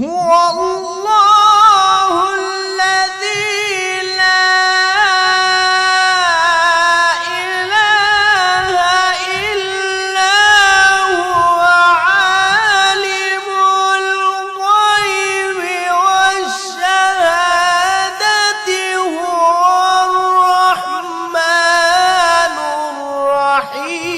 هو الله الذي لا إله إلا هو عالم الغيب والشهادة هو الرحمن الرحيم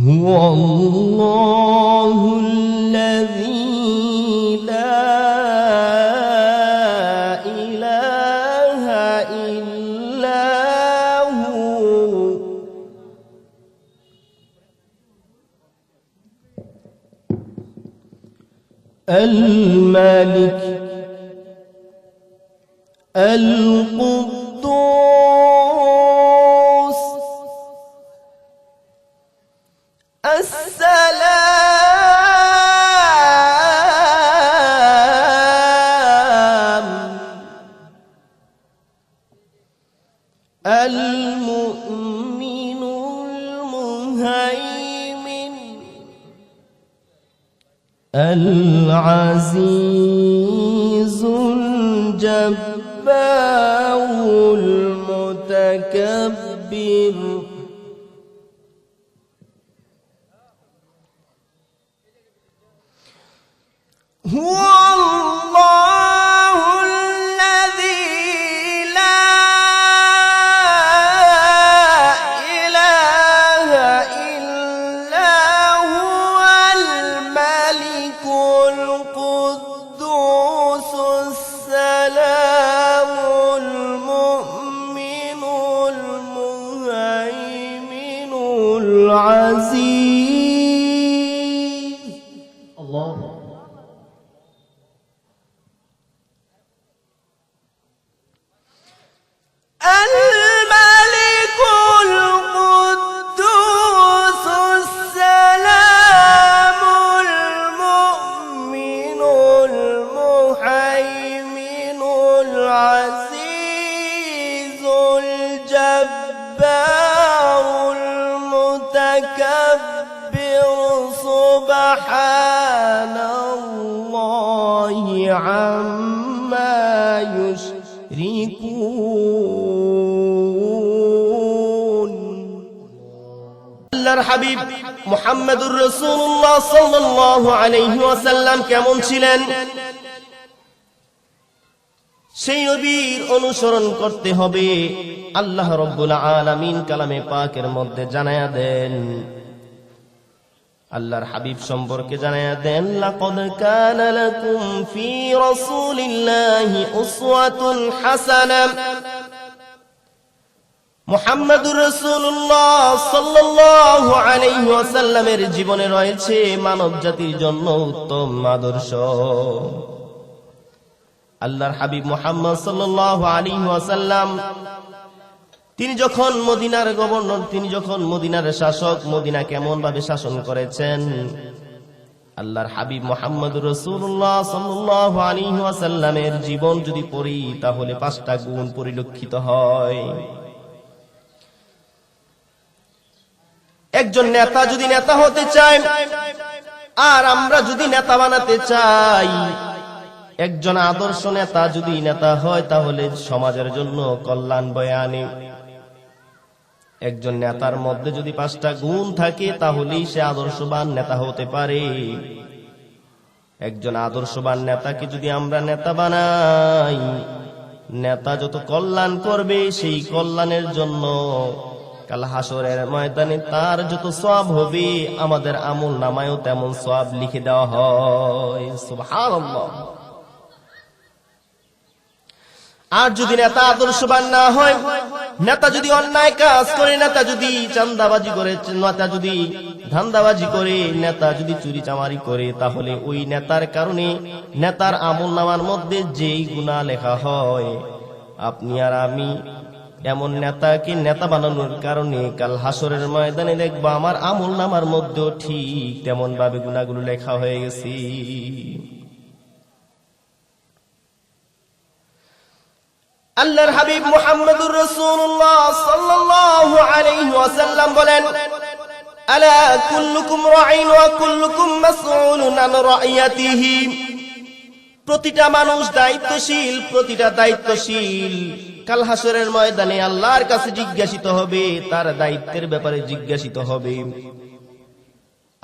هو الله الذي لا إله إلا هو الملك القدوس السلام المؤمن المهيمن العزيز الجبار المتكبر هو الله الذي لا إله إلا هو الملك القدوس السلام المؤمن المهيمن العزيز الله الملك القدوس السلام المؤمن المهيمن العزيز الجبار المتكبر سبحان الله عما يشركون আল্লাহর হাবিব মুহাম্মদুর রাসূলুল্লাহ সাল্লাল্লাহু আলাইহি ওয়াসাল্লাম কেমন ছিলেন সেই নবীর অনুসরণ করতে হবে আল্লাহ রাব্বুল আলামিন কালামে পাকের মধ্যে জানায়া দেন আল্লাহর হাবিব সম্পর্কে জানায়া দেন লাকাদ কানা লাকুম ফি রাসূলিল্লাহি উসওয়াতুন হাসানাহ মুহাম্মদুর রাসূলুল্লাহ সাল্লাল্লাহু আলাইহি ওয়াসাল্লামের জীবনে রয়েছে মানব জাতির জন্য উত্তম আদর্শ আল্লাহর হাবিব মুহাম্মদ সাল্লাল্লাহু আলাইহি ওয়াসাল্লাম তিনি যখন মদিনার গভর্নর তিনি যখন মদিনার শাসক মদিনা কেমন ভাবে শাসন করেছেন আল্লাহর হাবিব মুহাম্মদুর রাসূলুল্লাহ সাল্লাল্লাহু আলাইহি ওয়াসাল্লামের জীবন যদি পড়ি তাহলে 5টা গুণ পরিলক্ষিত হয় একজন নেতা যদি নেতা হতে চায় আর আমরা যদি নেতা বানাতে চাই একজন আদর্শ নেতা যদি নেতা হয় তাহলে সমাজের জন্য কল্যাণ বয়ে আনে একজন নেতার মধ্যে যদি 5টা গুণ থাকে তাহলেই সে আদর্শবান নেতা হতে পারে একজন আদর্শবান নেতাকে যদি আমরা নেতা বানাই নেতা যত কল্যাণ করবে সেই কল্যাণের জন্য কাল হাসরের ময়দানে তার যত সওয়াব হবে আমাদের আমল নামায়ও তেমন সওয়াব লিখে দেওয়া হয় সুবহানাল্লাহ আর যদি নেতা আদর্শবান না হয় নেতা যদি অন্যায় কাজ করে নেতা যদি চাঁদাবাজি করে নেতা যদি ধান্দাবাজি করে নেতা যদি চুরি চামারি করে তাহলে ওই নেতার কারণে নেতার আমলনামার মধ্যে যেই গুনাহ লেখা হয় আপনি আর আমি এমন নেতাকে নেতা বানানোর কারণে কাল হাসরের ময়দানে দেখব আমার আমলনামার মধ্যেও ঠিক তেমন ভাবে গুনাহগুলো লেখা হয়ে গেছে আল্লাহর হাবিব মুহাম্মদুর রাসূলুল্লাহ সাল্লাল্লাহু আলাইহি ওয়াসাল্লাম বলেন, আলা কুল্লুকুম রাঈন ওয়া কুল্লুকুম মাসউলুন আন রাইয়াতিহি। প্রতিটা মানুষ দায়িত্বশীল, প্রতিটা দায়িত্বশীল কাল হাসরের ময়দানে আল্লাহর কাছে জিজ্ঞাসিত হবে, তার দায়িত্বের ব্যাপারে জিজ্ঞাসিত হবে।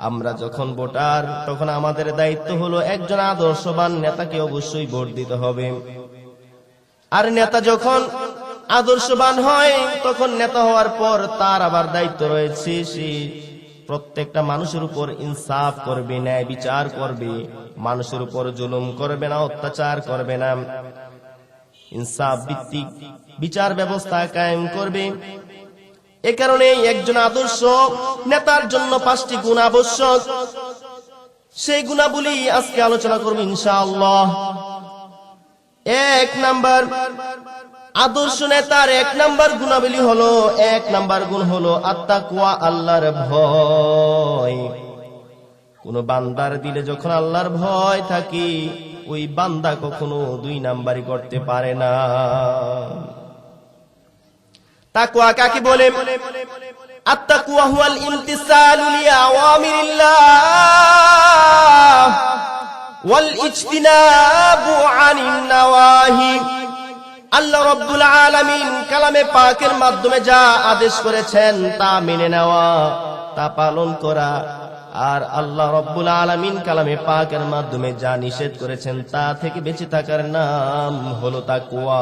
আমরা যখন ভোটার, তখন আমাদের দায়িত্ব হলো একজন আদর্শবান নেতাকে অবশ্যই ভোট দিতে হবে। আর নেতা যখন আদর্শবান হয়, তখন নেতা হওয়ার পর তার আবার দায়িত্ব রয়েছে, সে প্রত্যেকটা মানুষের উপর ইনসাফ করবে, ন্যায় বিচার করবে, মানুষের উপর জুলুম করবে না, অত্যাচার করবে না, ইনসাফ ভিত্তিক বিচার ব্যবস্থা কায়েম করবে। এ কারণে একজন আদর্শ নেতার জন্য 5টি গুণ আবশ্যক। সেই গুণাবলী আজকে আলোচনা করব ইনশাআল্লাহ। 1 নাম্বার, আদর্শ নেতার 1 নাম্বার গুণাবলী হলো, 1 নাম্বার গুণ হলো আত্তাকওয়া, আল্লাহর ভয়। কোন বান্দার দিলে যখন আল্লাহর ভয় থাকে, ওই বান্দা কখনো 2 নাম্বারই করতে পারে না। তাকওয়া কাকে বলে? আত্তাকওয়া হুয়াল ইমতিসালু লিআওয়ামিরিল্লাহ ওয়াল ইজতিনাবু আনিন নাওয়াহি। আল্লাহ রাব্বুল আলামিন কালামে পাকের মাধ্যমে যা আদেশ করেছেন তা মেনে নেওয়া, তা পালন করা। আর আল্লাহ রাব্বুল আলামিন কালামে পাকের মাধ্যমে যা নিষেধ করেছেন তা থেকে বেঁচে থাকার নাম হলো তাকওয়া।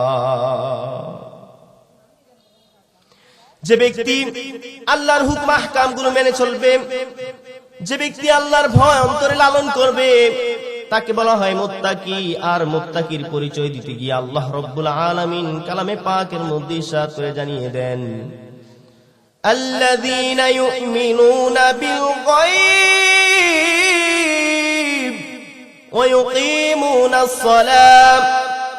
যে ব্যক্তি আল্লাহর হুকুম আহকামগুলো মেনে চলবে, যে ব্যক্তি আল্লাহর ভয় অন্তরে লালন করবে, তাকে বলা হয় মুত্তাকি। আর মুত্তাকির পরিচয় দিতে গিয়ে আল্লাহ রাব্বুল আলামিন কালামে পাকের মধ্যে ইরশাদ করে জানিয়ে দেন, আল্লাযীনা ইউমিনুনা বিল গায়ব ওয়া ইউকিমুনাস সালাত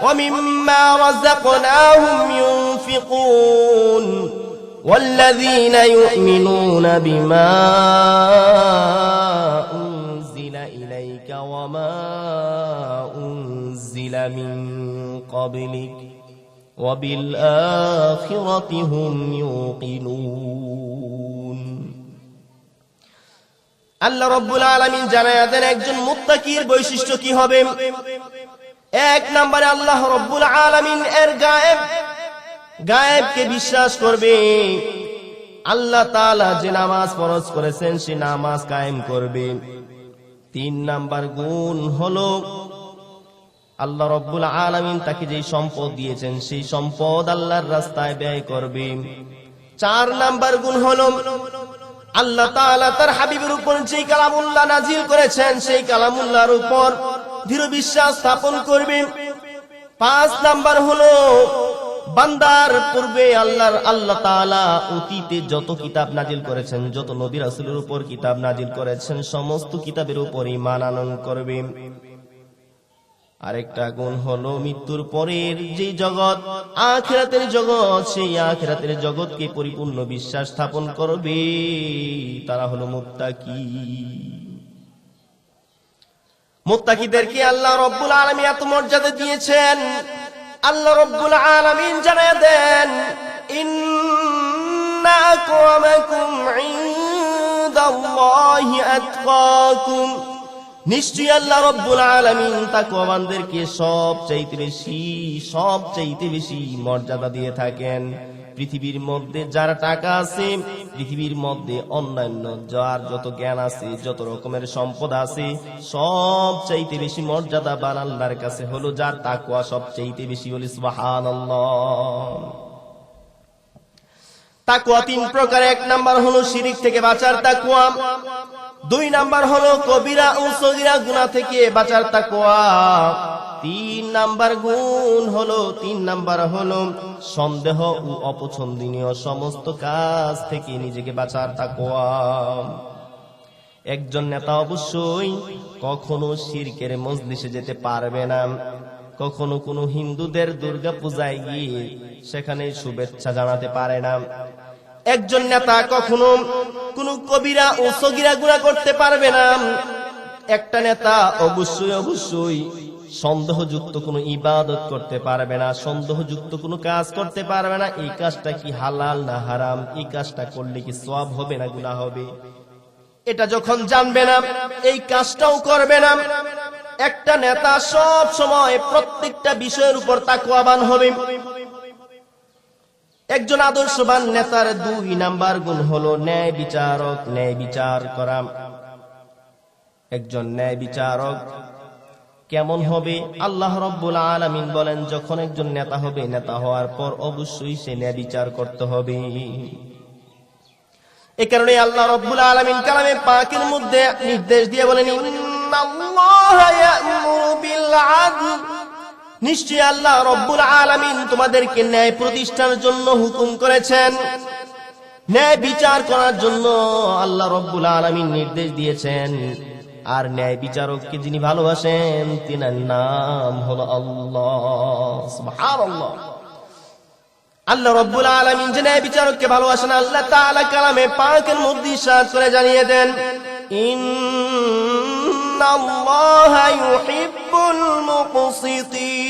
ওয়া মিম্মা রাযাকনাহুম ইউনফিকুন والذين يؤمنون بما أنزل إليك وما أنزل من قبلك وبالآخرة هم يوقنون। আল্লাহ রাব্বুল আলামিন জানায়া দেন একজন মুত্তাকির বৈশিষ্ট্য কি হবে। 1 নম্বরে আল্লাহ রাব্বুল আলামিন এর গায়েবকে বিশ্বাস করবে। আল্লাহ তাআলা যে নামাজ ফরজ করেছেন সে নামাজ কায়েম করবে। 3 নাম্বার গুণ হলো আল্লাহ রাব্বুল আলামিন তাকে যে সম্পদ দিয়েছেন সেই সম্পদ আল্লাহর রাস্তায় ব্যয় করবে। 4 নাম্বার গুণ হলো আল্লাহ তাআলা তার হাবিবের উপর যে কালামুল্লাহ নাজিল করেছেন সেই কালামুল্লাহর উপর দৃঢ় বিশ্বাস স্থাপন করবে। 5 নাম্বার হলো বান্দার পূর্বে আল্লাহ তাআলা অতীতে যত কিতাব নাজিল করেছেন, যত নবী রাসূলের উপর কিতাব নাজিল করেছেন, সমস্ত কিতাবের উপর ঈমান আনয়ন করবে। আরেকটা গুণ হলো মৃত্যুর পরের যে জগৎ, আখিরাতের জগৎ, সেই আখিরাতের জগৎকে পরিপূর্ণ বিশ্বাস স্থাপন করবে। তারা হলো মুত্তাকি। মুত্তাকিদেরকে আল্লাহ রাব্বুল আলামিন এত মর্যাদা দিয়েছেন। আল্লাহ রাব্বুল আলামিন জানায়া দেন, ইন্না আকরামাকুম ইনদাল্লাহি আতকাকুম। নিশ্চয়ই আল্লাহ রাব্বুল আলামিন তাকওয়াবানদেরকে সবচাইতে বেশি মর্যাদা দিয়ে থাকেন। পৃথিবীর মধ্যে যার টাকা আছে, পৃথিবীর মধ্যে অন্যান্য যার যত জ্ঞান আছে, যত রকমের সম্পদ আছে, সবচাইতে বেশি মর্যাদাবান আল্লাহর কাছে হলো যার তাকওয়া সবচাইতে বেশি। বলি সুবহানাল্লাহ। তাকওয়া 3 প্রকার। 1 নাম্বার হলো শিরক থেকে বাঁচার তাকওয়া। 2 নাম্বার হলো কবিরা ও সগীরা গুনাহ থেকে বাঁচার তাকওয়া। 3 নাম্বার হলো সন্দেহ ও অপছন্দনীয় সমস্ত কাজ থেকে নিজেকে বাঁচার তাকওয়া। একজন নেতা অবশ্যই কখনো শিরকের মজলিসে যেতে পারবে না, কখনো কোনো হিন্দুদের দুর্গা পূজায় গিয়ে সেখানে শুভেচ্ছা জানাতে পারে না। একজন নেতা কখনো কোনো কবিরা ও সগীরা গুনাহ করতে পারবে না। একটা নেতা অবশ্যই সন্দেহযুক্ত কোনো ইবাদত করতে পারবে না, সন্দেহযুক্ত কোনো কাজ করতে পারবে না। এই কাজটা কি হালাল না হারাম, এই কাজটা করলে কি সওয়াব হবে না গুনাহ হবে, এটা যখন জানবে না এই কাজটাও করবে না। একটা নেতা সব সময় প্রত্যেকটা বিষয়ের উপর তাকওয়াবান হবে। একজন আদর্শবান নেতার 2 নাম্বার গুণ হলো ন্যায় বিচারক, ন্যায় বিচার করা। একজন ন্যায় বিচারক কেমন হবে? আল্লাহ রাব্বুল আলামিন বলেন, যখন একজন নেতা হবে, নেতা হওয়ার পর অবশ্যই সে ন্যায় বিচার করতে হবে। এই কারণে আল্লাহ রাব্বুল আলামিন কালামে পাকের মধ্যে নির্দেশ দিয়ে বলেন, ইন্নাল্লাহা ইয়া'মুরু বিল আদল, নিশ্চয়ই আল্লাহ রাব্বুল আলামিন তোমাদেরকে ন্যায় প্রতিষ্ঠার জন্য হুকুম করেছেন, ন্যায় বিচার করার জন্য আল্লাহ রাব্বুল আলামিন নির্দেশ দিয়েছেন। আর ন্যায় বিচারককে যিনি ভালোবাসেন তিনার নাম হলো আল্লাহ। সুবহানাল্লাহ। আল্লাহ রাব্বুল আলামিন যে ন্যায় বিচারককে ভালোবাসেন, আল্লাহ তাআলা কালামে পাকের মধ্যে ইরশাদ করে জানিয়ে দেন, ইন্নাল্লাহা ইউহিব্বুল মুকসিতিন,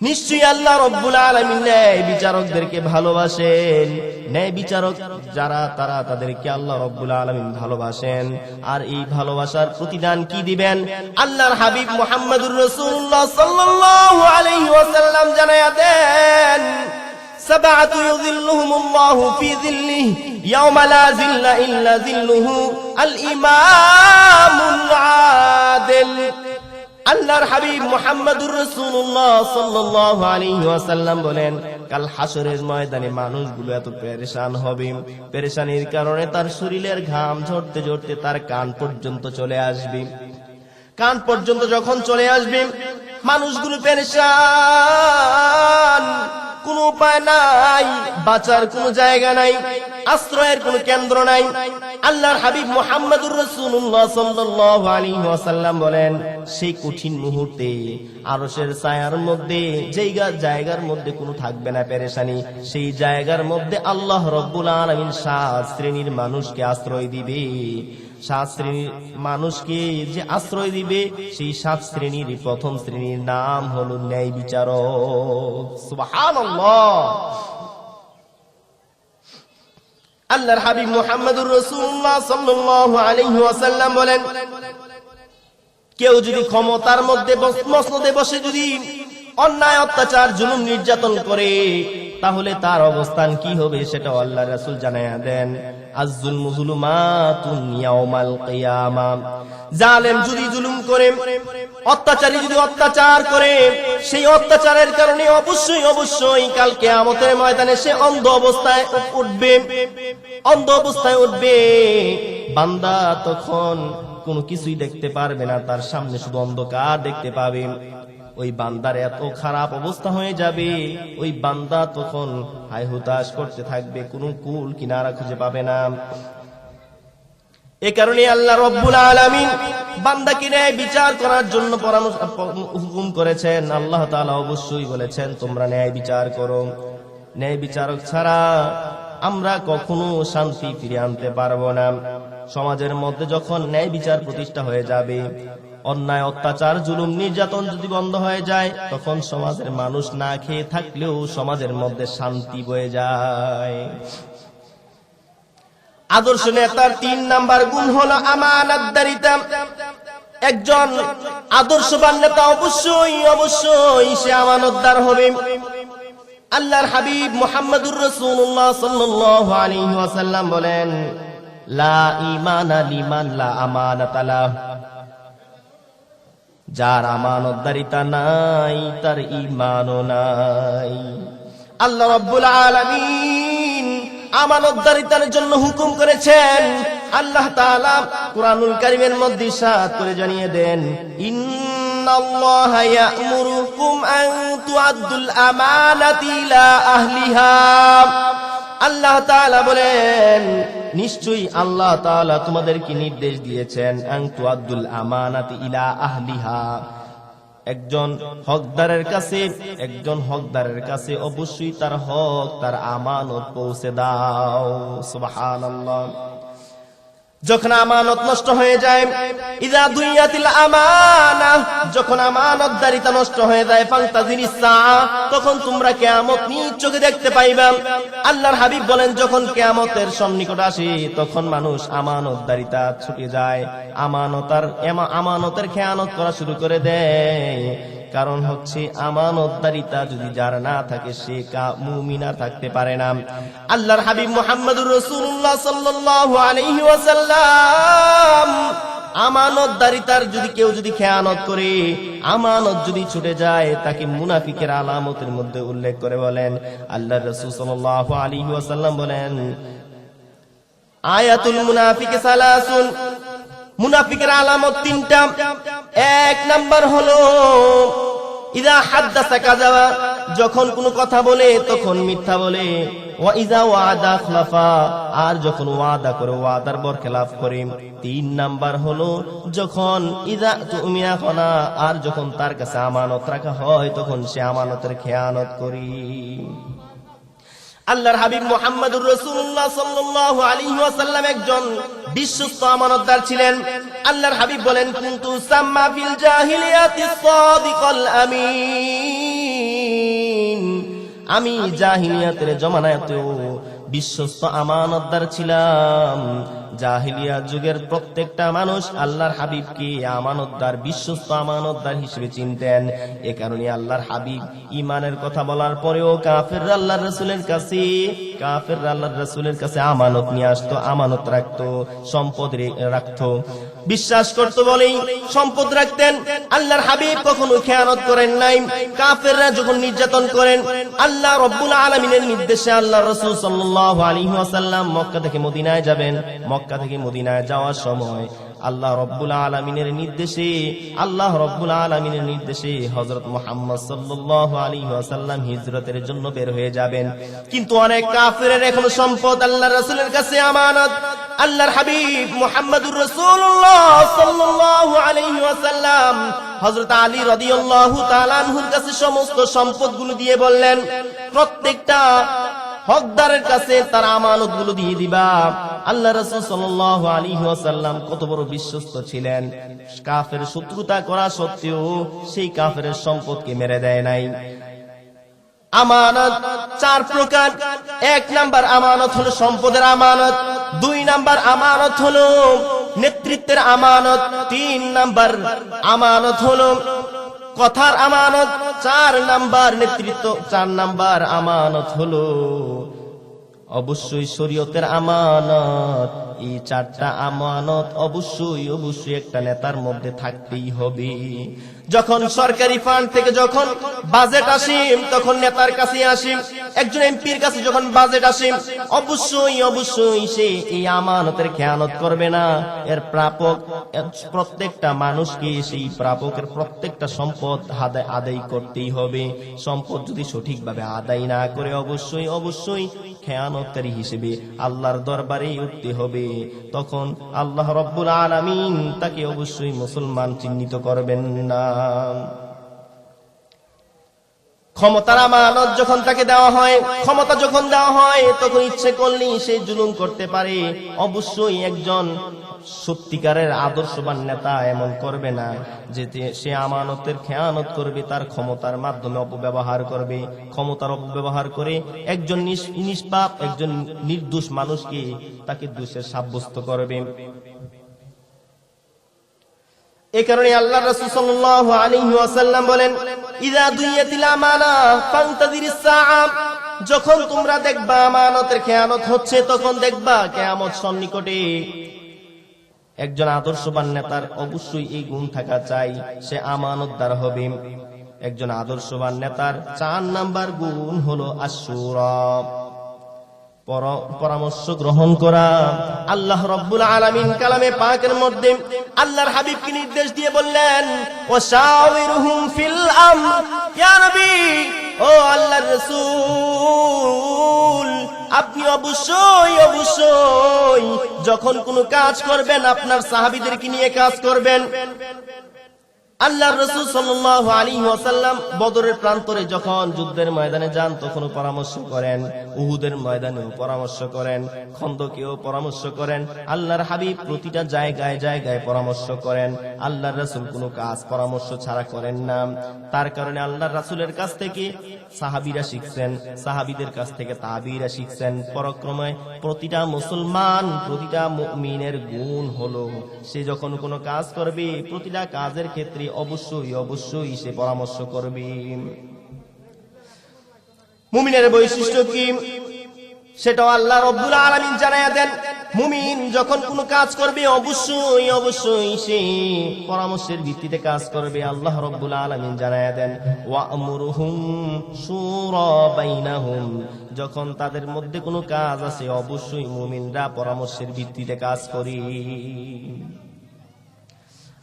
নিশ্চয়ই আল্লাহ রাব্বুল আলামিন ন্যায় বিচারকদেরকে ভালোবাসেন। ন্যায় বিচারক যারা তারা তাদেরকে আল্লাহ রাব্বুল আলামিন ভালোবাসেন। আর এই ভালোবাসার প্রতিদান কি দিবেন? আল্লাহর হাবিব মুহাম্মদুর রাসূলুল্লাহ সাল্লাল্লাহু আলাইহি ওয়াসাল্লাম জানায়া দেন, সাবআতু ইউযিল্লুহুমুল্লাহু ফি যিল্লিহি ইয়াওমা লা যিল্লা ইল্লা যিল্লুহু, আল ইমামুল আদিল। আল্লাহর হাবিব মুহাম্মদুর রাসূলুল্লাহ সাল্লাল্লাহু আলাইহি ওয়াসাল্লাম বলেন, কাল হাসরের ময়দানে মানুষগুলো এত পেরেশান হবে, পেরেশানির কারণে তার শরীরের ঘাম ঝরতে ঝরতে তার কান পর্যন্ত চলে আসবে। কান পর্যন্ত যখন চলে আসবে, মানুষগুলো পেরেশান, কোনো উপায় নাই, বাঁচার কোনো জায়গা নাই, আশ্রয়ের কোনো কেন্দ্র নাই। আল্লাহর হাবিব মুহাম্মদুর রাসূলুল্লাহ সাল্লাল্লাহু আলাইহি ওয়াসাল্লাম বলেন, সেই কঠিন মুহূর্তে আরশের ছায়ার মধ্যে জায়গার মধ্যে কোনো থাকবে না পেরেশানি, সেই জায়গার মধ্যে আল্লাহ রাব্বুল আলামিন 7 শ্রেণীর মানুষকে আশ্রয় দিবে। 7 শ্রেণীর মানুষকে যে আশ্রয় দিবে, সেই 7 শ্রেণীর প্রথম শ্রেণীর নাম হলো ন্যায় বিচারক। সুবহানাল্লাহ। আল্লাহর হাবিব মুহাম্মদুর রাসূলুল্লাহ সাল্লাল্লাহু আলাইহি ওয়াসাল্লাম বলেন, কেউ যদি ক্ষমতার মধ্যে মসনদে বসে যদি অন্যায় অত্যাচার জুলুম নির্যাতন করে, তাহলে তার অবস্থান কি হবে সেটা আল্লাহর রাসূল জানায়া দেন, আয-যুলমু যুলুমাতুন ইয়াউমাল কিয়ামা, জালেম যদি জুলুম করে, অত্যাচারী যদি অত্যাচার করে, সেই অত্যাচারের কারণে অবশ্যই কাল কিয়ামতের ময়দানে সে অন্ধ অবস্থায় উঠবে। বান্দা তখন কোনো কিছুই দেখতে পারবে না, তার সামনে শুধু অন্ধকার দেখতে পাবে। ওই বান্দার এত খারাপ অবস্থা হয়ে যাবে, ওই বান্দা তখন হায় হুতাশ করতে থাকবে, কোনো কুল কিনারা খুঁজে পাবে না। এই কারণে আল্লাহ রাব্বুল আলামিন বান্দাকে ন্যায় বিচার করার জন্য হুকুম করেছেন। আল্লাহ তাআলা অবশ্যই বলেছেন, তোমরা ন্যায় বিচার করো। ন্যায় বিচারক ছাড়া আমরা কখনো শান্তি ফিরে আনতে পারবো না। সমাজের মধ্যে যখন ন্যায় বিচার প্রতিষ্ঠা হয়ে যাবে, অন্যায় অত্যাচার জুলুম নির্যাতন যদি বন্ধ হয়ে যায়, তখন সমাজের মানুষ না খেয়ে থাকলেও সমাজের মধ্যে শান্তি বয়ে যায়। আদর্শ নেতার 3 নাম্বার গুণ হলো আমানতদারিতা। একজন আদর্শবান নেতা অবশ্যই সে আমানতদার হবে। আল্লাহর হাবিব মুহাম্মদুর রাসূলুল্লাহ সাল্লাল্লাহু আলাইহি ওয়াসাল্লাম বলেন, লা ঈমানা লিমান লা আমানাতা লাহু, যার আমানতদারিতা নাই তার ঈমানও নাই। আল্লাহ রাব্বুল আলামিন আমানতদারিতার জন্য হুকুম করেছেন। আল্লাহ তাআলা কুরআনুল কারীমের মধ্যে ইরশাদ করে জানিয়ে দেন, ইন্নাল্লাহা ইয়া'মুরুকুম আন তুআদ্দুল আমানাতি ইলা আহলিহা। আল্লাহ তাআলা বলেন, নিশ্চয়ই আল্লাহ তাআলা তোমাদেরকে নির্দেশ দিয়েছেন, আন তুআদ্দুল আমানাতি ইলা আহলিহা, একজন হকদারের কাছে অবশ্যই তার হক, তার আমানত পৌঁছে দাও। সুবহানাল্লাহ। যখন আমানত নষ্ট হয়ে যায়, ইযা দুইয়াতিল আমানাহ, যখন আমানতদারিতা নষ্ট হয়ে যায়, ফান্তাজিরিস সাআ, তখন তোমরা কিয়ামত নিজ চোখে দেখতে পাইবা। আল্লাহর হাবিব বলেন, যখন কিয়ামতের সন্নিকট আসে তখন মানুষ আমানতদারিতা ছুটে যায়, আমানতের খেয়ানত করা শুরু করে দেয়। কারণ হচ্ছে আমানতদারিতা যদি যার না থাকে সে মুমিন আর থাকতে পারে না। আল্লাহর হাবিব মুহাম্মদুর রাসূলুল্লাহ সাল্লাল্লাহু আলাইহি ওয়াসাল্লাম আমানতদারিতার কেউ যদি খেয়ানত করে, আমানত যদি ছুটে যায়, তাকে মুনাফিকের আলামতের মধ্যে উল্লেখ করে বলেন, আল্লাহর রাসূল সাল্লাল্লাহু আলাইহি ওয়াসাল্লাম বলেন, আয়াতুল মুনাফিকি সালাসুন, মুনাফিকের আলামত তিনটা। এক নাম্বার হলো ইযা হাদ্দাসা কাযাবা, যখন কোনো কথা বলে তখন মিথ্যা বলে। ওয়া ইযা ওয়াদা আখলাফা, আর যখন ওয়াদা করে ওয়াদার বরখেলাফ করে। তিন নাম্বার হলো যখন ইযা তুমিনা খানা, আর যখন তার কাছে আমানত রাখা হয় তখন সে আমানতের খেয়ানত করে। আল্লাহর হাবিব মুহাম্মদুর রাসূলুল্লাহ সাল্লাল্লাহু আলাইহি ওয়াসাল্লাম একজন বিশ্বস্ত আমানতদার ছিলেন। আল্লাহর হাবিব বলেন, কুনতু সাম্মা ফিল জাহিলিয়াতিস সাদিকাল আমিন, আমি জাহিলিয়াতের জমানাতেও বিশ্বস্ত আমানতদার ছিলাম। জাহিলিয়াত যুগের প্রত্যেকটা মানুষ আল্লাহর হাবিবকে আমানতদার, বিশ্বস্ত আমানতদার হিসেবে চিনতেন। এ কারণে আল্লাহর হাবিব ঈমানের কথা বলার পরেও কাফেররা আল্লাহর রাসূলের কাছে আমানত নিয়ে আসতো, আমানত রাখতো, সম্পদ রাখতো, বিশ্বাস করতো বলেই সম্পদ রাখতেন। আল্লাহর হাবিব কখনো খেয়ানত করেন নাই। কাফেররা যখন নির্যাতন করেন, আল্লাহ রাব্বুল আলামিনের নির্দেশে আল্লাহর রাসূল সাল্লাল্লাহু আলাইহি ওয়াসাল্লাম মক্কা থেকে মদিনায় যাবেন। মক্কা থেকে মদিনায় যাওয়ার সময় আল্লাহ রাব্বুল আলামিনের নির্দেশে হযরত মুহাম্মদ সাল্লাল্লাহু আলাইহি ওয়াসাল্লাম হিজরতের জন্য বের হয়ে যাবেন। কিন্তু অনেক কাফেরের এখনো সম্পদ আল্লাহর রাসূলের কাছে আমানত। আল্লাহর হাবিব মুহাম্মদুর রাসূলুল্লাহ সাল্লাল্লাহু আলাইহি ওয়াসাল্লাম হযরত আলী রাদিয়াল্লাহু তাআলা আনহুর কাছে সমস্ত সম্পদগুলো দিয়ে বললেন, প্রত্যেকটা হকদারের কাছে তার আমানতগুলো দিয়ে দিবা। আল্লাহ রাসূল সাল্লাল্লাহু আলাইহি ওয়াসাল্লাম কত বড় বিশ্বস্ত ছিলেন, কাফের শত্রুতা করা সত্ত্বেও সেই কাফেরের সম্পদকে মেরে দেয় নাই। আমানত চার প্রকার। এক নাম্বার আমানত হলো সম্পদের আমানত, দুই নাম্বার আমানত হলো নেতৃত্বের আমানত, তিন নাম্বার আমানত হলো কথার আমানত, চার নাম্বার নেতৃত্ব, চার নাম্বার আমানত হলো অবশ্যই শরীয়তের আমানত। এই চারটা আমানত অবশ্যই একটা নেতার মধ্যে থাকতেই হবে। যখন সরকারি ফান্ড থেকে যখন বাজেট আসে তখন নেতার কাছে আসে, একজন এমপির কাছে যখন বাজেট আসে অবশ্যই সে এই আমানতের খেয়ানত করবে না। এর প্রাপক প্রত্যেকটা মানুষকে সেই প্রাপকের প্রত্যেকটা সম্পদ আদায় করতেই হবে। সম্পদ যদি সঠিকভাবে আদায় না করে অবশ্যই খেয়ানতকারী হিসেবে আল্লাহর দরবারে উঠতে হবে। তখন আল্লাহ রাব্বুল আলামিন তাকে অবশ্যই মুসলমান চিহ্নিত করবেন না। ক্ষমতার আমানত যখন তাকে দেওয়া হয়, ক্ষমতা যখন দেওয়া হয় তখন ইচ্ছে করলেই সে জুলুম করতে পারে। অবশ্যই একজন সত্যিকারের আদর্শবান নেতা এমন করবে না যে সে আমানতের খেয়ানত করবে, তার ক্ষমতার মাধ্যমে অপব্যবহার করবে, ক্ষমতার অপব্যবহার করে একজন নিষ্পাপ, একজন নির্দোষ মানুষকে তাকে দোষে সাব্যস্ত করবে। এই কারণে আল্লাহ রাসূল সাল্লাল্লাহু আলাইহি ওয়াসাল্লাম বলেন, ইযা দুইয়াতিল আমানা ফান্তাজিরিস সাআ, যখন তোমরা দেখবা আমানতের খেয়ানত হচ্ছে তখন দেখবা কিয়ামত সন্নিকটে। একজন আদর্শবান নেতার অবশ্যই এই গুণ থাকা চাই, সে আমানতদার হবে। একজন আদর্শবান নেতার 4 নাম্বার গুণ হলো আশ-শুরা, পরামর্শ গ্রহণ করা। আল্লাহ রাব্বুল আলামিন কালামে পাকের মধ্যে আল্লাহর হাবিবকে নির্দেশ দিয়ে বললেন, ওয়াশাওিরহুম ফিল আমর, ইয়া নবী ও আল্লাহর রাসূল, আপনি অবশ্যই যখন কোনো কাজ করবেন আপনার সাহাবীদেরকে নিয়ে কাজ করবেন। আল্লাহর রাসূল সাল্লাল্লাহু আলাইহি ওয়াসাল্লাম বদরের প্রান্তরে যখন যুদ্ধের ময়দানে যান তখনও পরামর্শ করেন, উহুদের ময়দানেও পরামর্শ করেন, খন্দকেও পরামর্শ করেন। আল্লাহর হাবিব প্রতিটা জায়গায় জায়গায় পরামর্শ করেন। আল্লাহর রাসূল কোনো কাজ পরামর্শ ছাড়া করেন না। তার কারণে আল্লাহর রাসূলের কাছ থেকে সাহাবীরা শিখছেন, সাহাবীদের কাছ থেকে তাবিঈরা শিখছেন। পরাক্রমে প্রতিটা মুসলমান, প্রতিটা মুমিনের গুণ হলো সে যখন কোনো কাজ করবে প্রতিটা কাজের ক্ষেত্রে অবশ্যই সে পরামর্শ করবে। মুমিনের বৈশিষ্ট্য কি সেটাও আল্লাহ রাব্বুল আলামিন জানায়া দেন। মুমিন যখন কোনো কাজ করবে অবশ্যই সে পরামর্শের ভিত্তিতে কাজ করবে। আল্লাহ রাব্বুল আলামিন জানায়া দেন, ওয়া'মুরুহুম শুরা বাইনাহুম, যখন তাদের মধ্যে কোনো কাজ আছে অবশ্যই মুমিনরা পরামর্শের ভিত্তিতে কাজ করে।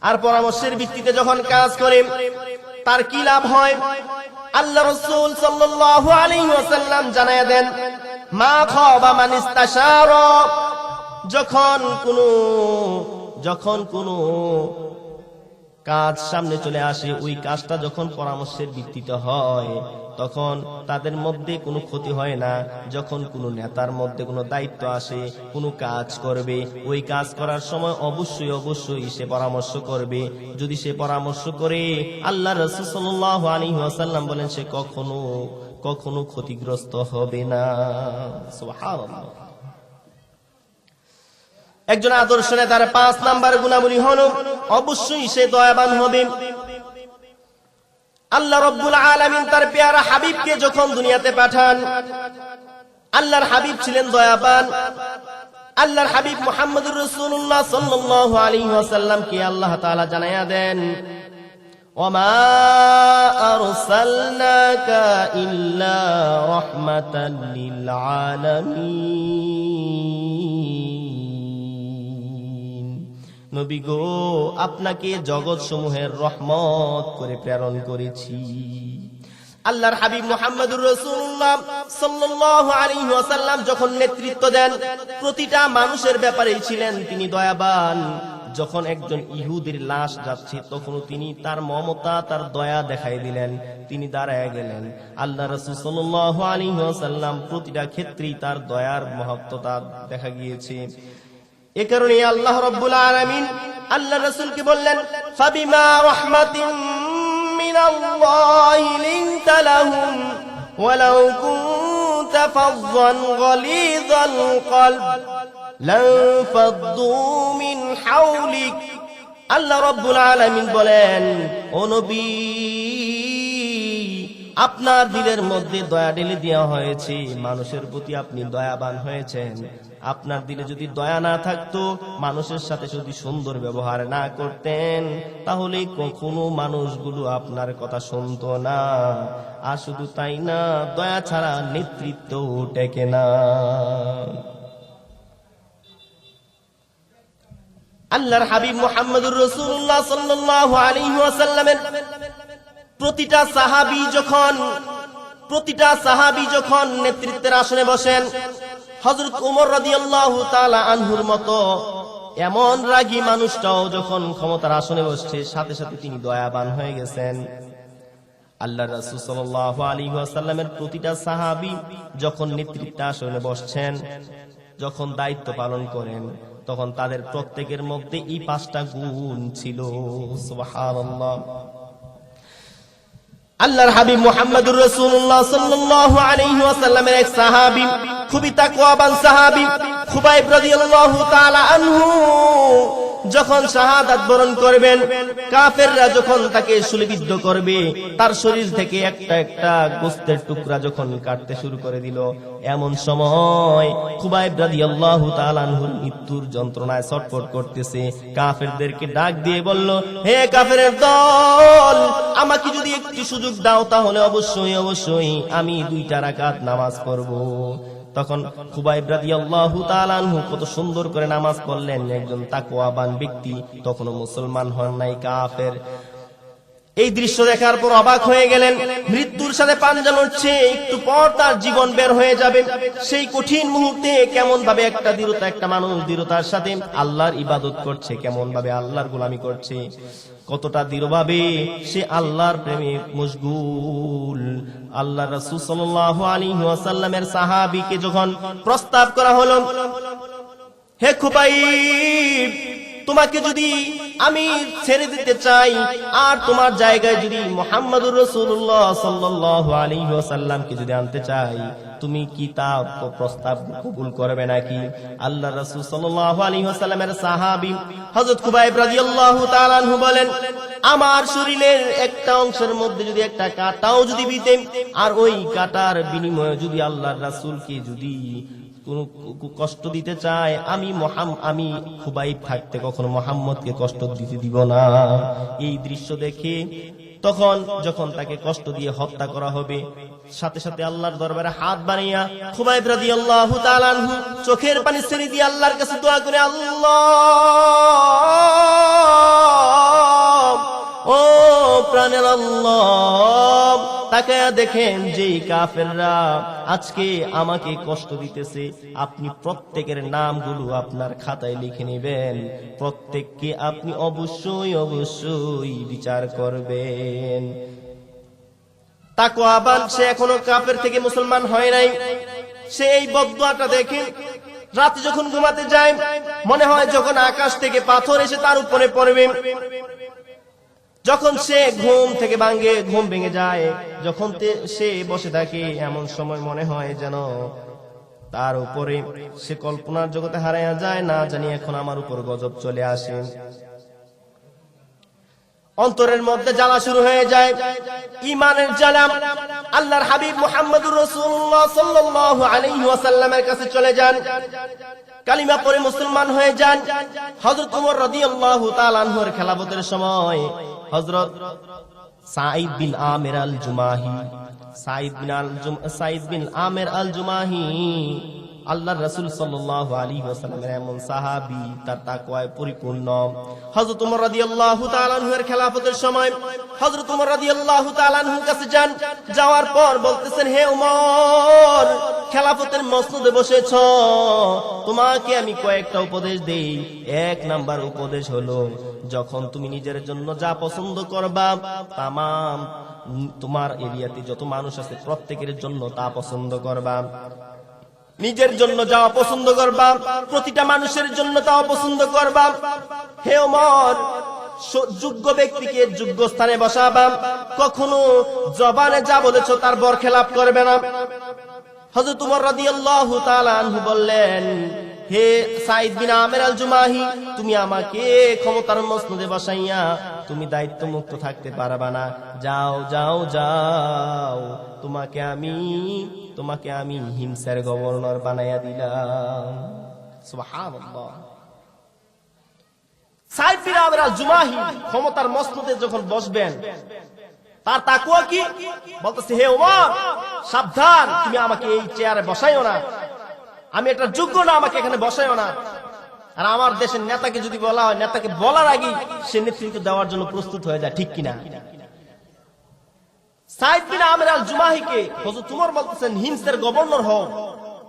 আর পরামর্শের ভিত্তিতে যখন কাজ করে তার কি লাভ হয়? আল্লাহ রাসূল সাল্লাল্লাহু আলাইহি ওয়াসাল্লাম জানায়া দেন, মা খাবা মান ইস্তাশারা, যখন কোনো কাজ সামনে চলে আসে ওই কাজটা যখন পরামর্শের ভিত্তিতে হয় তখন তাদের মধ্যে কোনো ক্ষতি হয় না। যখন কোনো নেতার মধ্যে কোনো দায়িত্ব আসে, কোনো কাজ করবে, ওই কাজ করার সময় অবশ্যই সে পরামর্শ করবে। যদি সে পরামর্শ করে আল্লাহ রাসূল সাল্লাল্লাহু আলাইহি ওয়াসাল্লাম বলেন সে কখনো ক্ষতিগ্রস্ত হবে না। সুবহানাল্লাহ। একজন আদর্শ নেতার 5 নাম্বার গুণাবলী হলো অবশ্যই সে দয়াবান হবে। আল্লাহ রাব্বুল আলামিন তার পেয়ারা হাবিবকে যখন দুনিয়াতে পাঠান, আল্লাহর হাবিব ছিলেন দয়াবান। আল্লাহর হাবিব মুহাম্মদুর রাসূলুল্লাহ সাল্লাল্লাহু আলাইহি ওয়াসাল্লামকে আল্লাহ তাআলা জানায়া দেন, ওয়ামা আরসালনাকা ইল্লা রাহমাতাল লিল আলামিন, নবী গো আপনাকে জগৎ সমূহের রহমত করে প্রেরণ করেছি। আল্লাহর হাবিব মুহাম্মদুর রাসূলুল্লাহ সাল্লাল্লাহু আলাইহি ওয়াসাল্লাম যখন নেতৃত্ব দেন প্রতিটা মানুষের ব্যাপারেই ছিলেন তিনি দয়াবান। যখন একজন ইহুদির লাশ যাচ্ছে তখনও তিনি তার মমতা, তার দয়া দেখাই দিলেন, তিনি দাঁড়ায় গেলেন। আল্লাহ রাসূল সাল্লাল্লাহু আলাইহি ওয়াসাল্লাম প্রতিটা ক্ষেত্রেই তার দয়ার মহত্বতা দেখা গিয়েছে। এ কারণে আল্লাহ রাব্বুল আলামিন আল্লাহ রাসূলকে বললেন, ফাবিমা রাহমাতিন মিনাল্লাহি লিনতা লাহুম ওয়ালাউ কুনতা ফাযযান গালিযাল কলব লানফাদ্দু মিন হাওলিক। আল্লাহ রাব্বুল আলামিন বলেন, ও নবী আপনার দিলের মধ্যে দয়া ঢেলে দেওয়া হয়েছে, মানুষের প্রতি আপনি দয়াবান হয়েছেন। আপনার দিলে যদি দয়া না থাকতো, মানুষের সাথে যদি সুন্দর ব্যবহার না করতেন, তাহলে কখনো মানুষগুলো আপনার কথা শুনতো না। আর শুধু তাই না, দয়া ছাড়া নেতৃত্ব টেকে না। আল্লাহর হাবিব মুহাম্মদুর রাসূলুল্লাহ সাল্লাল্লাহু আলাইহি ওয়াসাল্লামের প্রতিটা সাহাবী যখন নেতৃত্বের আসনে বসেন, হযরত ওমর রাদিয়াল্লাহু তাআলা আনহুর মতো এমন রাগী মানুষটাও যখন ক্ষমতার আসনে বসছে সাথে সাথে তিনি দয়াবান হয়ে গেছেন। আল্লাহর রাসূল সাল্লাল্লাহু আলাইহি ওয়াসাল্লামের প্রতিটা সাহাবী যখন নেতৃত্বের আসনে বসছেন, যখন দায়িত্ব পালন করেন, তখন তাদের প্রত্যেকের মধ্যে এই 5টা গুণ ছিল। সুবহানাল্লাহ। আল্লাহর হাবিব মুহাম্মদুর রাসূলুল্লাহ সাল্লাল্লাহু আলাইহি ওয়াসাল্লামের এক সাহাবী, খুবই তাকওয়াবান সাহাবী খুবাইব রাদিয়াল্লাহু তাআলা আনহু যখন শাহাদাত বরণ করবেন, কাফেররা যখন তাকে শূলবিদ্ধ করবে, তার শরীর থেকে একটা একটা গোশতের টুকরা যখন কাটতে শুরু করে দিল, এমন সময় খুবাইব রাদিয়াল্লাহু তাআলা আনহুর মৃত্যুর যন্ত্রণায় ছটফট করতেছে। কাফেরদেরকে ডাক দিয়ে বলল, হে কাফেরের দল, আমাকে যদি একটু সুযোগ দাও তাহলে অবশ্যই আমি 2টা রাকাত নামাজ পড়ব। তখন খুবাইব রাদিয়াল্লাহু তাআলা আনহু কত সুন্দর করে নামাজ পড়লেন। একজন তাকওয়াবান ব্যক্তি, তখনও মুসলমান হন নাই, কাফের। এই দৃশ্য দেখার পর অবাক হয়ে গেলেন। মৃত্যুর সাথে পাঞ্জা লড়ছে, একটু পর তার জীবন বের হয়ে যাবে। সেই কঠিন মুহূর্তে কেমন ভাবে একটা মানুষ দৃঢ়তার সাথে আল্লাহর ইবাদত করছে, কেমন ভাবে আল্লাহর গোলামি করছে। কতটা দৃঢ়ভাবে সে আল্লাহর প্রেমে মশগুল। আল্লাহ রাসূল সাল্লাল্লাহু আলাইহি ওয়াসাল্লামের সাহাবীকে যখন প্রস্তাব করা হলো, হে খুবাইব, তোমাকে যদি আমি ছেড়ে দিতে চাই আর তোমার জায়গায় যদি মুহাম্মদুর রাসূলুল্লাহ সাল্লাল্লাহু আলাইহি ওয়াসাল্লামকে যদি আনতে চাই, তুমি কি তা প্রস্তাব কবুল করবে নাকি? আল্লাহ রাসূল সাল্লাল্লাহু আলাইহি ওয়াসাল্লামের সাহাবী হযরত খুবাইব রাদিয়াল্লাহু তাআলা আনহু বলেন, আমার শরীরের একটা অংশের মধ্যে যদি একটা কাঁটাও যদি বিধে আর ওই কাঁটার বিনিময়ে যদি আল্লাহর রাসূলকে যদি কোনো কষ্ট দিতে চায়, আমি খুবাইব থাকতে কখনো মুহাম্মদকে কষ্ট দিতে দিব না। এই দৃশ্য দেখে তখন যখন তাকে কষ্ট দিয়ে হত্যা করা হবে, সাথে সাথে আল্লাহর দরবারে হাত বানাইয়া খুবাইব রাদিয়াল্লাহু তাআলা আনহু চোখের পানি ছেড়ে দিয়ে আল্লাহর কাছে দোয়া করে, আল্লাহ, ও প্রাণের আল্লাহ, তাকায়া দেখেন যে কাফেররা আজকে আমাকে কষ্ট দিতেছে, আপনি প্রত্যেকের নামগুলো আপনার খাতায় লিখে নেবেন, প্রত্যেককে আপনি অবশ্যই অবশ্যই বিচার করবেন। তাকওয়াবান সে এখনো কাফের থেকে মুসলমান হয় নাই, সে এই বদদুয়াটা দেখে রাতে যখন ঘুমাতে যায় মনে হয় যখন আকাশ থেকে পাথর এসে তার উপরে পড়বে। যখন সে ঘুম থেকে ঘুম ভেঙে যায়, যখন সে বসে থাকে, এমন সময় মনে হয় যেন তার উপরে সে কল্পনার জগতে হারাইয়া যায়, না জানি এখন আমার উপর গজব চলে আসে। অন্তরের মধ্যে জ্বালা শুরু হয়ে যায়, ঈমানের জ্বালা। আল্লাহর হাবিব মুহাম্মদুর রাসূলুল্লাহ সাল্লাল্লাহু আলাইহি ওয়াসাল্লামের কাছে চলে যান, কালিমা পড়ে মুসলমান হয়ে যান। হযরত ওমর রাদিয়াল্লাহু তাআলা আনহুর খেলাফতের সময় হযরত সাঈদ বিন আমির আল জুমাহি, সাঈদ বিন আমির আল জুমাহি আল্লাহর রাসূল সাল্লাল্লাহু আলাইহি ওয়াসাল্লামের এমন সাহাবী, তার তাকওয়ায় পরিপূর্ণ। হযরত ওমর রাদিয়াল্লাহু তাআলা আনহুর খেলাফতের সময় হযরত ওমর রাদিয়াল্লাহু তাআলা আনহুর কাছে যান, যাওয়ার পর বলতেছেন, হে ওমর, খেলাফতের মসনদে বসেছ, তোমাকে আমি কয়েকটা উপদেশ দেই। এক নাম্বার উপদেশ হলো, যখন তুমি নিজের জন্য যা পছন্দ করবা, তামাম তোমার এরিয়াতে যত মানুষ আছে প্রত্যেকের জন্য তা পছন্দ করবা। নিজের জন্য যা পছন্দ করবা, প্রতিটা মানুষের জন্য তা পছন্দ করবা। হে ওমর, যোগ্য ব্যক্তিকে যোগ্য স্থানে বসাবা, কখনো জবানে যা বলেছো তার বরখেলাপ করবে না। হযরত ওমর রাদিয়াল্লাহু তাআলা আনহু বললেন, হে সাঈদ বিন আমির আল জুমাহি, তুমি আমাকে ক্ষমতার মসনদে বসাইয়া তুমি দায়িত্ব মুক্ত থাকতে পারবা না। যাও যাও যাও, তোমাকে আমি হিমসার গভর্নর বানাইয়া দিলাম। সুবহানাল্লাহ। সাঈদ বিন আমির আল জুমাহি ক্ষমতার মসনদে যখন বসবেন, তার তাকওয়া কি? বলতেছে, হে ওমর, সাবধান, তুমি আমাকে এই চেয়ারে বসাইও না, আমি এটা যোগ্য না, আমাকে এখানে বসাইও না। আর আমার দেশের নেতাকে যদি বলা হয়, নেতাকে বলার আগে সে নেতৃত্ব দেওয়ার জন্য প্রস্তুত হয়ে যায়, ঠিক কিনা? সাঈদ বিন আমির আল জুমাহিকে হযরত ওমর বলতেছেন, হিমসের গভর্নর হও।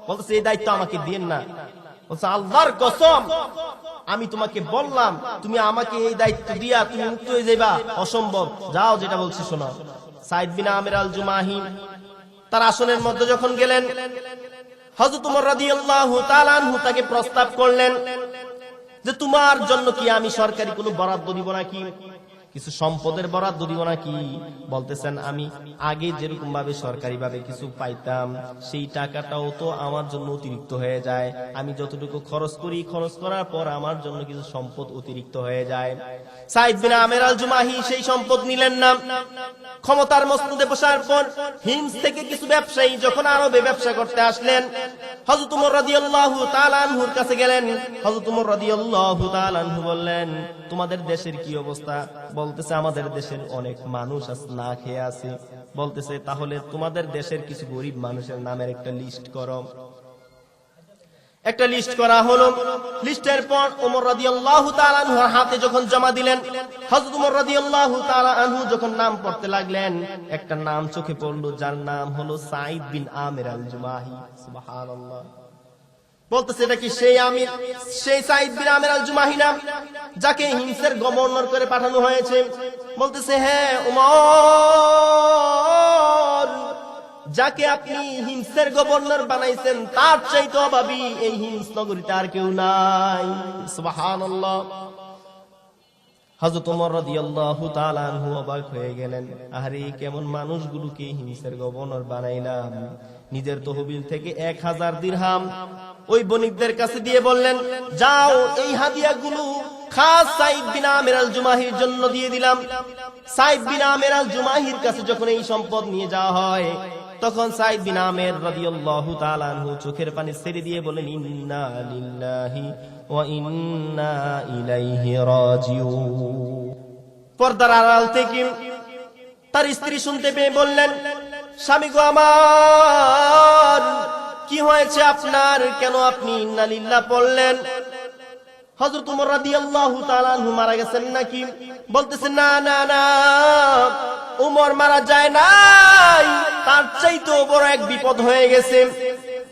বলতেছে, এই দায়িত্ব আমাকে দিয়েন না। বলছে, আল্লাহর কসম, আমি তোমাকে বললাম, তুমি আমাকে এই দায়িত্ব দিয়া তুমি মুক্ত হয়ে যাইবা, অসম্ভব। যাও, যেটা বলছি শোনো। সাঈদ বিন আমির আল জুমাহি তার আসনের মধ্যে যখন গেলেন, হযরত ওমর রাদিয়াল্লাহু তাআলা আনহু তাকে প্রস্তাব করলেন যে, তোমার জন্য কি আমি সরকারি কোনো বরাদ্দ দিব নাকি, কিছু সম্পদের বরাদ্দ দিব নাকি? বলতেছেন, আমি আগে যেরকম ভাবে সরকারি ভাবে কিছু পাইতাম, সেই টাকাটাও তো আমার জন্য অতিরিক্ত হয়ে যায়। আমি যতটুকু খরচ করি, খরচ করার পর আমার জন্য কিছু সম্পদ অতিরিক্ত হয়ে যায়। সাঈদ বিন আমির আল জুমাহি সেই সম্পদ নিলেন না। ক্ষমতার মসনদে বসার পর হিমস থেকে কিছু ব্যবসায়ী যখন আরবে ব্যবসা করতে আসলেন, হযরত ওমর রাদিয়াল্লাহু তাআলা আনহুর কাছে গেলেন। হযরত ওমর রাদিয়াল্লাহু তাআলা আনহু বললেন, তোমাদের দেশের কি অবস্থা? বলতেছে, আমাদের দেশের অনেক মানুষ না খেয়ে আছে। বলতেছে, তাহলে তোমাদের দেশের কিছু গরিব মানুষের নামের একটা লিস্ট করো। একটা লিস্ট করা হলো। লিস্টের পর ওমর রাদিয়াল্লাহু তাআলা আনহুর হাতে যখন জমা দিলেন, হযরত ওমর রাদিয়াল্লাহু তাআলা আনহু যখন নাম পড়তে লাগলেন, একটা নাম চোখে পড়লো, যার নাম হলো সাঈদ বিন আমির আল জুমাহি। সুবহানাল্লাহ। বলতেছে এটা কি সেই আমির, সেই সাইদ বিন আমির আল জুমাহি না, যাকে হিমসের গভর্নর করে পাঠানো হয়েছে? বলতেছে হ্যাঁ উমর, যাকে আপনি হিমসের গভর্নর বানাইছেন তার চাইতে অভাবী এই হিমস নগরীতে আর কেউ নাই। সুবহানাল্লাহ। হযরত ওমর রাদিয়াল্লাহু তাআলা আনহু অবাক হয়ে গেলেন, আরে কেমন মানুষগুলোকে হিমসের গভর্নর বানাইলাম। নিজের তহবিল থেকে 1000 দিরহাম ওই বণিকদের কাছে দিয়ে বললেন, যাও এই হাদিয়াগুলো খাস সাইদ বিন আমির আল জুমাহির জন্য দিয়ে দিলাম। সাইদ বিন আমির আল জুমাহির কাছে যখন এই সম্পদ নিয়ে যাওয়া হয়, তখন সাইদ বিন আমির রাদিয়াল্লাহু তাআলা আনহু চোখের পানি ছেড়ে দিয়ে বলেন, ইন্না লিল্লাহি ওয়া ইন্না ইলাইহি রাজিউন। পর্দার আড়াল থেকে তার স্ত্রী শুনতে পেয়ে বললেন, স্বামী গো আমার, কি হয়েছে আপনার? কেন আপনি ইন্না লিল্লাহ পড়লেন? হযরত ওমর রাদিয়াল্লাহু তাআলা আনহু মারা গেছেন নাকি? বলতেছে না না না, ওমর মারা যায় নাই, তার চাইতে বড় এক বিপদ হয়ে গেছে।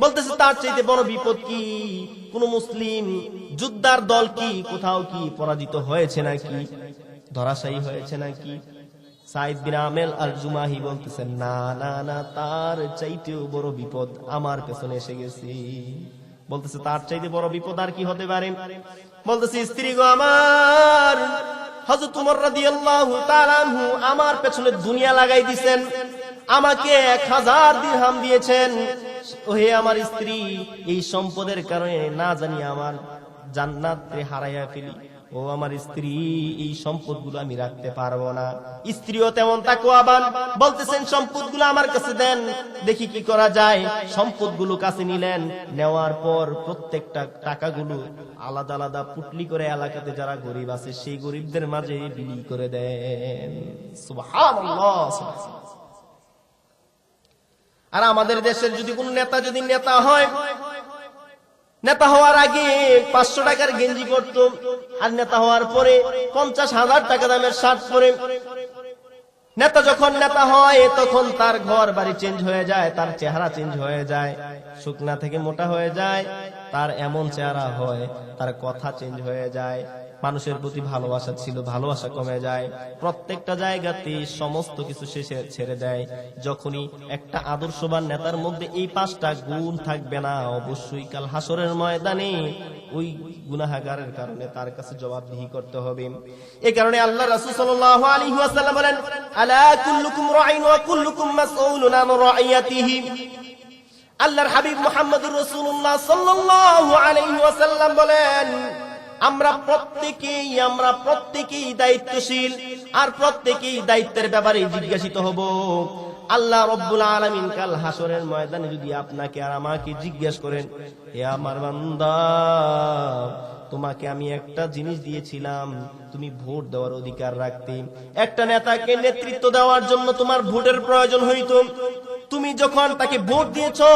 বলতেছে তার চাইতে বড় বিপদ কি? কোন মুসলিম যোদ্ধার দল কি কোথাও কি পরাজিত হয়েছে নাকি, ধরাশায়ী হয়েছে নাকি? সাইদ বিন আমির আল জুমাহি বলতেছেন না না না, তার চাইতেও বড় বিপদ আমার পেছনে এসে গেছে। বলতেছে তার চাইতে বড় বিপদ আর কি হতে পারে? বলতেছে স্ত্রী গো আমার, হযরত ওমর রাদিয়াল্লাহু তাআলা আনহু আমার পেছনে দুনিয়া লাগাই দিয়েছেন, আমাকে 1000 দিরহাম দিয়েছেন। ওহে আমার স্ত্রী, এই সম্পদের কারণে না জানি আমার জান্নাতে হারাইয়া ফেলি। ও আমার স্ত্রী, এই সম্পদগুলো আমি রাখতে পারবো না। স্ত্রীও তেমন তাকওয়াবান, বলতেছেন সম্পদগুলো আমার কাছে দেন, দেখি কি করা যায়। সম্পদগুলো কাছে নিলেন, নেওয়ার পর প্রত্যেকটা টাকাগুলো আলাদা আলাদা পুটলি করে এলাকাতে যারা গরিব আছে সেই গরিবদের মাঝে বিলি করে দেন। সুবহানাল্লাহ। আর আমাদের দেশের যদি কোন নেতা যদি নেতা হয়, নেতা হওয়ার আগে 500 টাকার গেঞ্জি পরতো, আর নেতা হওয়ার পরে 50,000 টাকা দামের শার্ট পরে। নেতা যখন নেতা হয় তখন তার ঘর বাড়ি চেঞ্জ হয়ে যায়, তার চেহারা চেঞ্জ হয়ে যায়, শুকনা থেকে মোটা হয়ে যায়, তার এমন চেহারা হয়, তার কথা চেঞ্জ হয়ে যায়, মানুষের প্রতি ভালোবাসা ছিল ভালোবাসা কমে যায়, প্রত্যেকটা জায়গাতে সমস্ত কিছু ছেড়ে দেয়। যখনই একটা আদর্শবান নেতার মধ্যে এই 5টা গুণ থাকবে না, অবশ্যই কাল হাসরের ময়দানে ওই গুনাহগারের কারণে তার কাছে জবাবদিহি করতে হবে। এই কারণে আল্লাহ রাসূল সাল্লাল্লাহু আলাইহি ওয়াসাল্লাম বলেন, আলা কুল্লুকুম রাঈন ওয়া কুল্লুকুম মাসউলুন আন রাইয়াতিহি। আল্লাহর হাবিব মুহাম্মদুর রাসূলুল্লাহ সাল্লাল্লাহু আলাইহি ওয়াসাল্লাম বলেন, আমরা প্রত্যেকেই দায়িত্বশীল, আর প্রত্যেকেই দায়িত্বের ব্যাপারে জিজ্ঞাসিত হব। আল্লাহ রব্বুল আলামিন কাল হাসরের ময়দানে যদি আপনাকে আর আমাকে জিজ্ঞেস করেন, হে আমার বান্দা, তোমাকে আমি একটা জিনিস দিয়েছিলাম, তুমি ভোট দেওয়ার অধিকার রাখতে, একটা নেতাকে নেতৃত্ব দেওয়ার জন্য তোমার ভোটের প্রয়োজন হইতো, তুমি যখন তাকে ভোট দিয়েছো,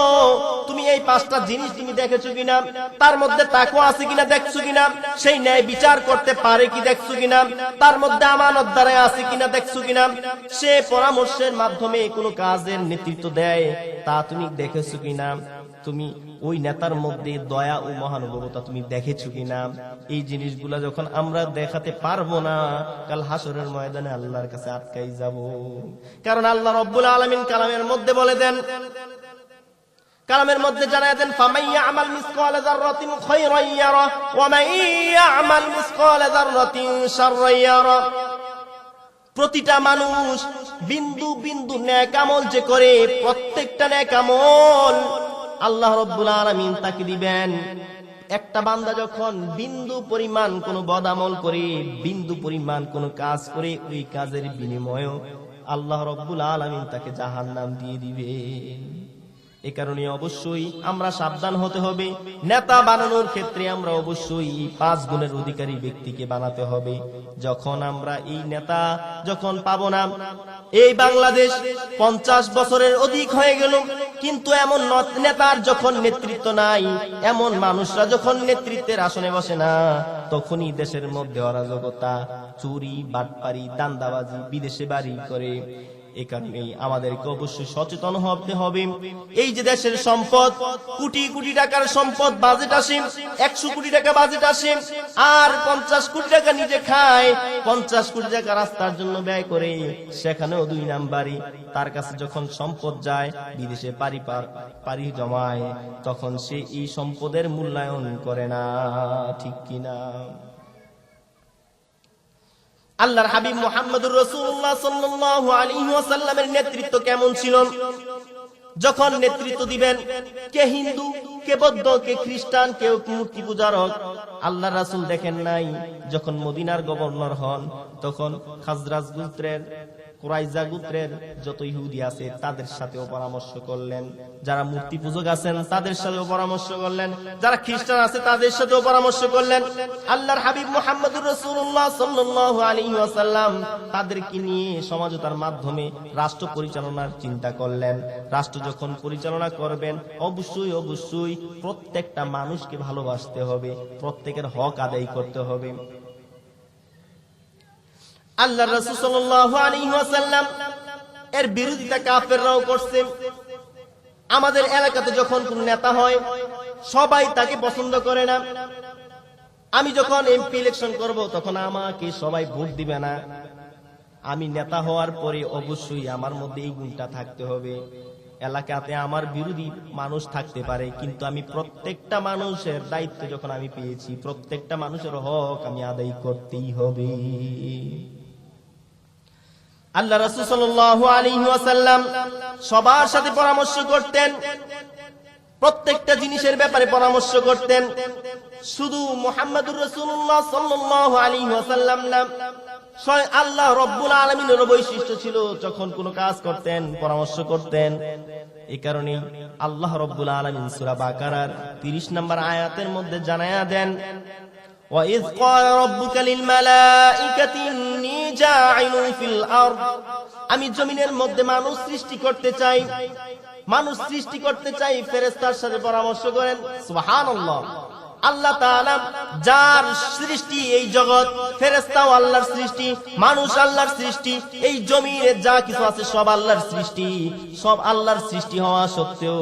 তুমি এই 5টা জিনিস তুমি দেখেছো কিনা? তার মধ্যে তাকওয়া আছে কিনা দেখছো কিনা? সেই ন্যায় বিচার করতে পারে কি দেখছো কিনা? তার মধ্যে আমানত দ্বারা আছে কিনা দেখছো কিনা? সে পরামর্শের মাধ্যমে কোনো কাজের নেতৃত্ব দেয়, তা তুমি দেখেছো কিনা? তুমি ওই নেতার মধ্যে দয়া ও মহানুভবতা তুমি দেখেছো কিনা? এই জিনিসগুলা যখন আমরা দেখাতে পারবো না, কাল হাসরের ময়দানে আল্লাহর কাছে আটকাই যাব। কারণ আল্লাহ রব্বুল আলামিন কালামের মধ্যে বলে দেন, কালামের মধ্যে জানায় দেন, ফামাইয়া আমাল মিসকালা যাররাতিন খায়রান ইয়ারা ওয়া মাইয়া আমাল মিসকালা যাররাতিন শাররান ইয়ারা। প্রতিটা মানুষ বিন্দু বিন্দু নেক আমল যে করে, প্রত্যেকটা নেক আমল আল্লাহ রব্বুল আলামিন তাকে দিবেন। একটা বান্দা যখন বিন্দু পরিমাণ কোনো বদ আমল করে, বিন্দু পরিমাণ কোনো কাজ করে, ওই কাজের বিনিময়ে আল্লাহ রব্বুল আলামিন তাকে জাহান্নাম দিয়ে দিবে। এই কারণে অবশ্যই আমরা সাবধান হতে হবে। নেতা বানানোর ক্ষেত্রে আমরা অবশ্যই 5 গুণের অধিকারী ব্যক্তিকে বানাতে হবে। যখন আমরা এই নেতা যখন পাবো না, এই বাংলাদেশ 50 বছরের অধিক হয়ে গেল, কিন্তু এমন নেতার যখন নেতৃত্ব নাই, এমন মানুষরা যখন নেতৃত্বের আসনে বসে না, তখনই দেশের মধ্যে অরাজকতা, চুরি, বাটপারি, দান্দাবাজি, বিদেশে বাড়ি করে এই কারণেই আমাদেরকে অবশ্যই সচেতন হতে হবে। এই যে দেশের সম্পদ, কোটি কোটি টাকার সম্পদ বাজেট আসে, 100 কোটি টাকা বাজেট আসে, আর 50 কোটি টাকা নিজে খায়, 50 কোটি টাকা রাস্তার জন্য ব্যয় করে, সেখানেও 2 নাম্বারই। তার কাছে যখন সম্পদ যায়, বিদেশে পাড়ি জমায়, তখন সে এই সম্পদের মূল্যায়ন করে না, ঠিক কিনা? আল্লাহর হাবিব মুহাম্মদুর রাসূলুল্লাহ সাল্লাল্লাহু আলাইহি ওয়াসাল্লামের নেতৃত্ব কেমন ছিল? যখন নেতৃত্ব দিবেন, কে হিন্দু, কে বৌদ্ধ, কে খ্রিস্টান, কেউ মূর্তি পূজারক, আল্লাহর রাসূল দেখেন নাই যখন মদিনার গভর্নর হন, তখন খাজরাজ গোত্রের, কুরাইজা গোত্রের যত ইহুদি আছে তাদের সাথেও পরামর্শ করলেন, যারা মূর্তি পূজক আছেন তাদের সাথেও পরামর্শ করলেন, যারা খ্রিস্টান আছে তাদের সাথেও পরামর্শ করলেন। আল্লাহর হাবিব মুহাম্মদুর রাসূলুল্লাহ সাল্লাল্লাহু আলাইহি ওয়াসাল্লাম তাদেরকে নিয়ে সমঝোতার মাধ্যমে রাষ্ট্র পরিচালনার চিন্তা করলেন। রাষ্ট্র যখন পরিচালনা করবেন, অবশ্যই প্রত্যেকটা মানুষকে ভালোবাসতে হবে, প্রত্যেকের হক আদায় করতে হবে। আল্লাহর রাসূল সাল্লাল্লাহু আলাইহি ওয়াসাল্লাম এর বিরোধিতা কাফেররাও করছে। আমাদের এলাকাতে যখন কোন নেতা হয়, সবাই তাকে পছন্দ করে না। আমি যখন এমপি ইলেকশন করব, তখন আমাকে সবাই ভোট দিবে না। আমি নেতা হওয়ার পরে অবশ্যই আমার মধ্যে এই গুণটা থাকতে হবে। এলাকাতে আমার বিরোধী মানুষ থাকতে পারে, কিন্তু আমি প্রত্যেকটা মানুষের দায়িত্ব যখন আমি পেয়েছি, প্রত্যেকটা মানুষের হক আমি আদায় করতেই হবে। আল্লাহ রাসূল সাল্লাল্লাহু আলাইহি ওয়াসাল্লাম সবার সাথে পরামর্শ করতেন, প্রত্যেকটা জিনিসের ব্যাপারে পরামর্শ করতেন। শুধু মুহাম্মদুর রাসূলুল্লাহ সাল্লাল্লাহু আলাইহি ওয়াসাল্লাম না, স্বয়ং আল্লাহ রাব্বুল আলামিনের বৈশিষ্ট্য ছিল, যখন কোনো কাজ করতেন পরামর্শ করতেন। এই কারণে আল্লাহ রাব্বুল আলামিন সূরা বাকারার 30 নম্বর আয়াতের মধ্যে জানায়া দেন, وَإِذْ قَالَ رَبُّكَ لِلْمَلَائِكَةِ إِنِّي جَاعِلٌ فِي الْأَرْضِ, আমি জমিনের মধ্যে মানুষ সৃষ্টি করতে চাই, মানুষ সৃষ্টি করতে চাই। ফেরেশতার সাথে পরামর্শ করেন। সুবহানাল্লাহ। আল্লাহ তাআলা যার সৃষ্টি এই জগৎ, ফেরেশতাও আল্লাহর সৃষ্টি, মানুষ আল্লাহর সৃষ্টি, এই জমিনে যা কিছু আছে সব আল্লাহর সৃষ্টি। সব আল্লাহর সৃষ্টি হওয়া সত্ত্বেও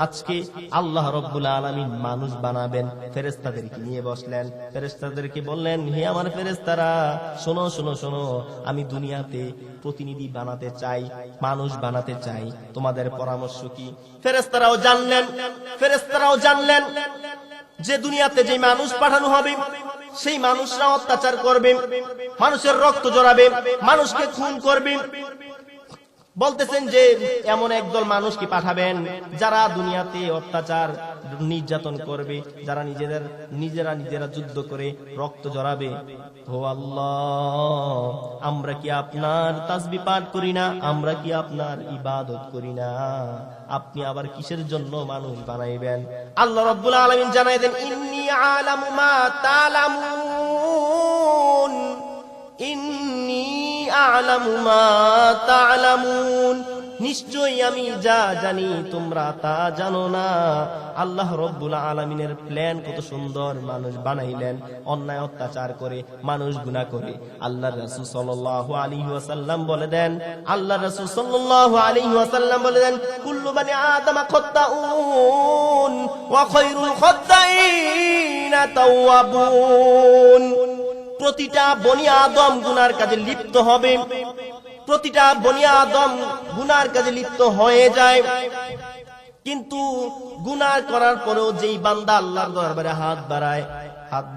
আজকে আল্লাহ রাব্বুল আলামিন মানুষ বানাবেন, ফেরেশতাদেরকে নিয়ে বসলেন। ফেরেশতাদেরকে বললেন, হে আমার ফেরেশতারা, শোনো শোনো শোনো, আমি দুনিয়াতে প্রতিনিধি বানাতে চাই, মানুষ বানাতে চাই, তোমাদের পরামর্শ কি? ফেরেশতারাও জানলেন যে দুনিয়াতে যে মানুষ পাঠানো হবে, সেই মানুষরা অত্যাচার করবে, মানুষের রক্ত ঝরাবে, মানুষকে খুন করবে। বলতেছেন যে এমন একদল মানুষকে পাঠাবেন যারা দুনিয়াতে অত্যাচার নির্যাতন করবে, যারা নিজেরা যুদ্ধ করে রক্ত ঝরাবে। ও আল্লাহ, আমরা কি আপনার তাসবিহ পাঠ করি না? আমরা কি আপনার ইবাদত করি না? আপনি আবার কিসের জন্য মানুষ বানাইবেন? আল্লাহ রাব্বুল আলামিন জানাই দেন, ইন্নী আ'লামু মা তা'লামুন, ইন্নী আ'লামু মা তা'লামুন, নিশ্চয়ই আমি যা জানি তোমরা তা জানো না। আল্লাহ রাব্বুল আলামিনের প্ল্যান কত সুন্দর, মানুষ বানাইলেন, অন্যায় অত্যাচার করে, মানুষ গুনাহ করে। আল্লাহর রাসূল সাল্লাল্লাহু আলাইহি ওয়াসাল্লাম বলে দেন, কুল্লু বানি আদম খাত্তাউন ওয়া খায়রুল খাত্তাইনা তাওয়াবুন, প্রতিটা বনি আদম গুনার কাজে লিপ্ত হবে, প্রতিটা বনি আদম গুনার কাজে লিপ্ত হয়ে যায়। কিন্তু গুনাহ করার পরেও যেই বান্দা আল্লাহর দরবারে হাত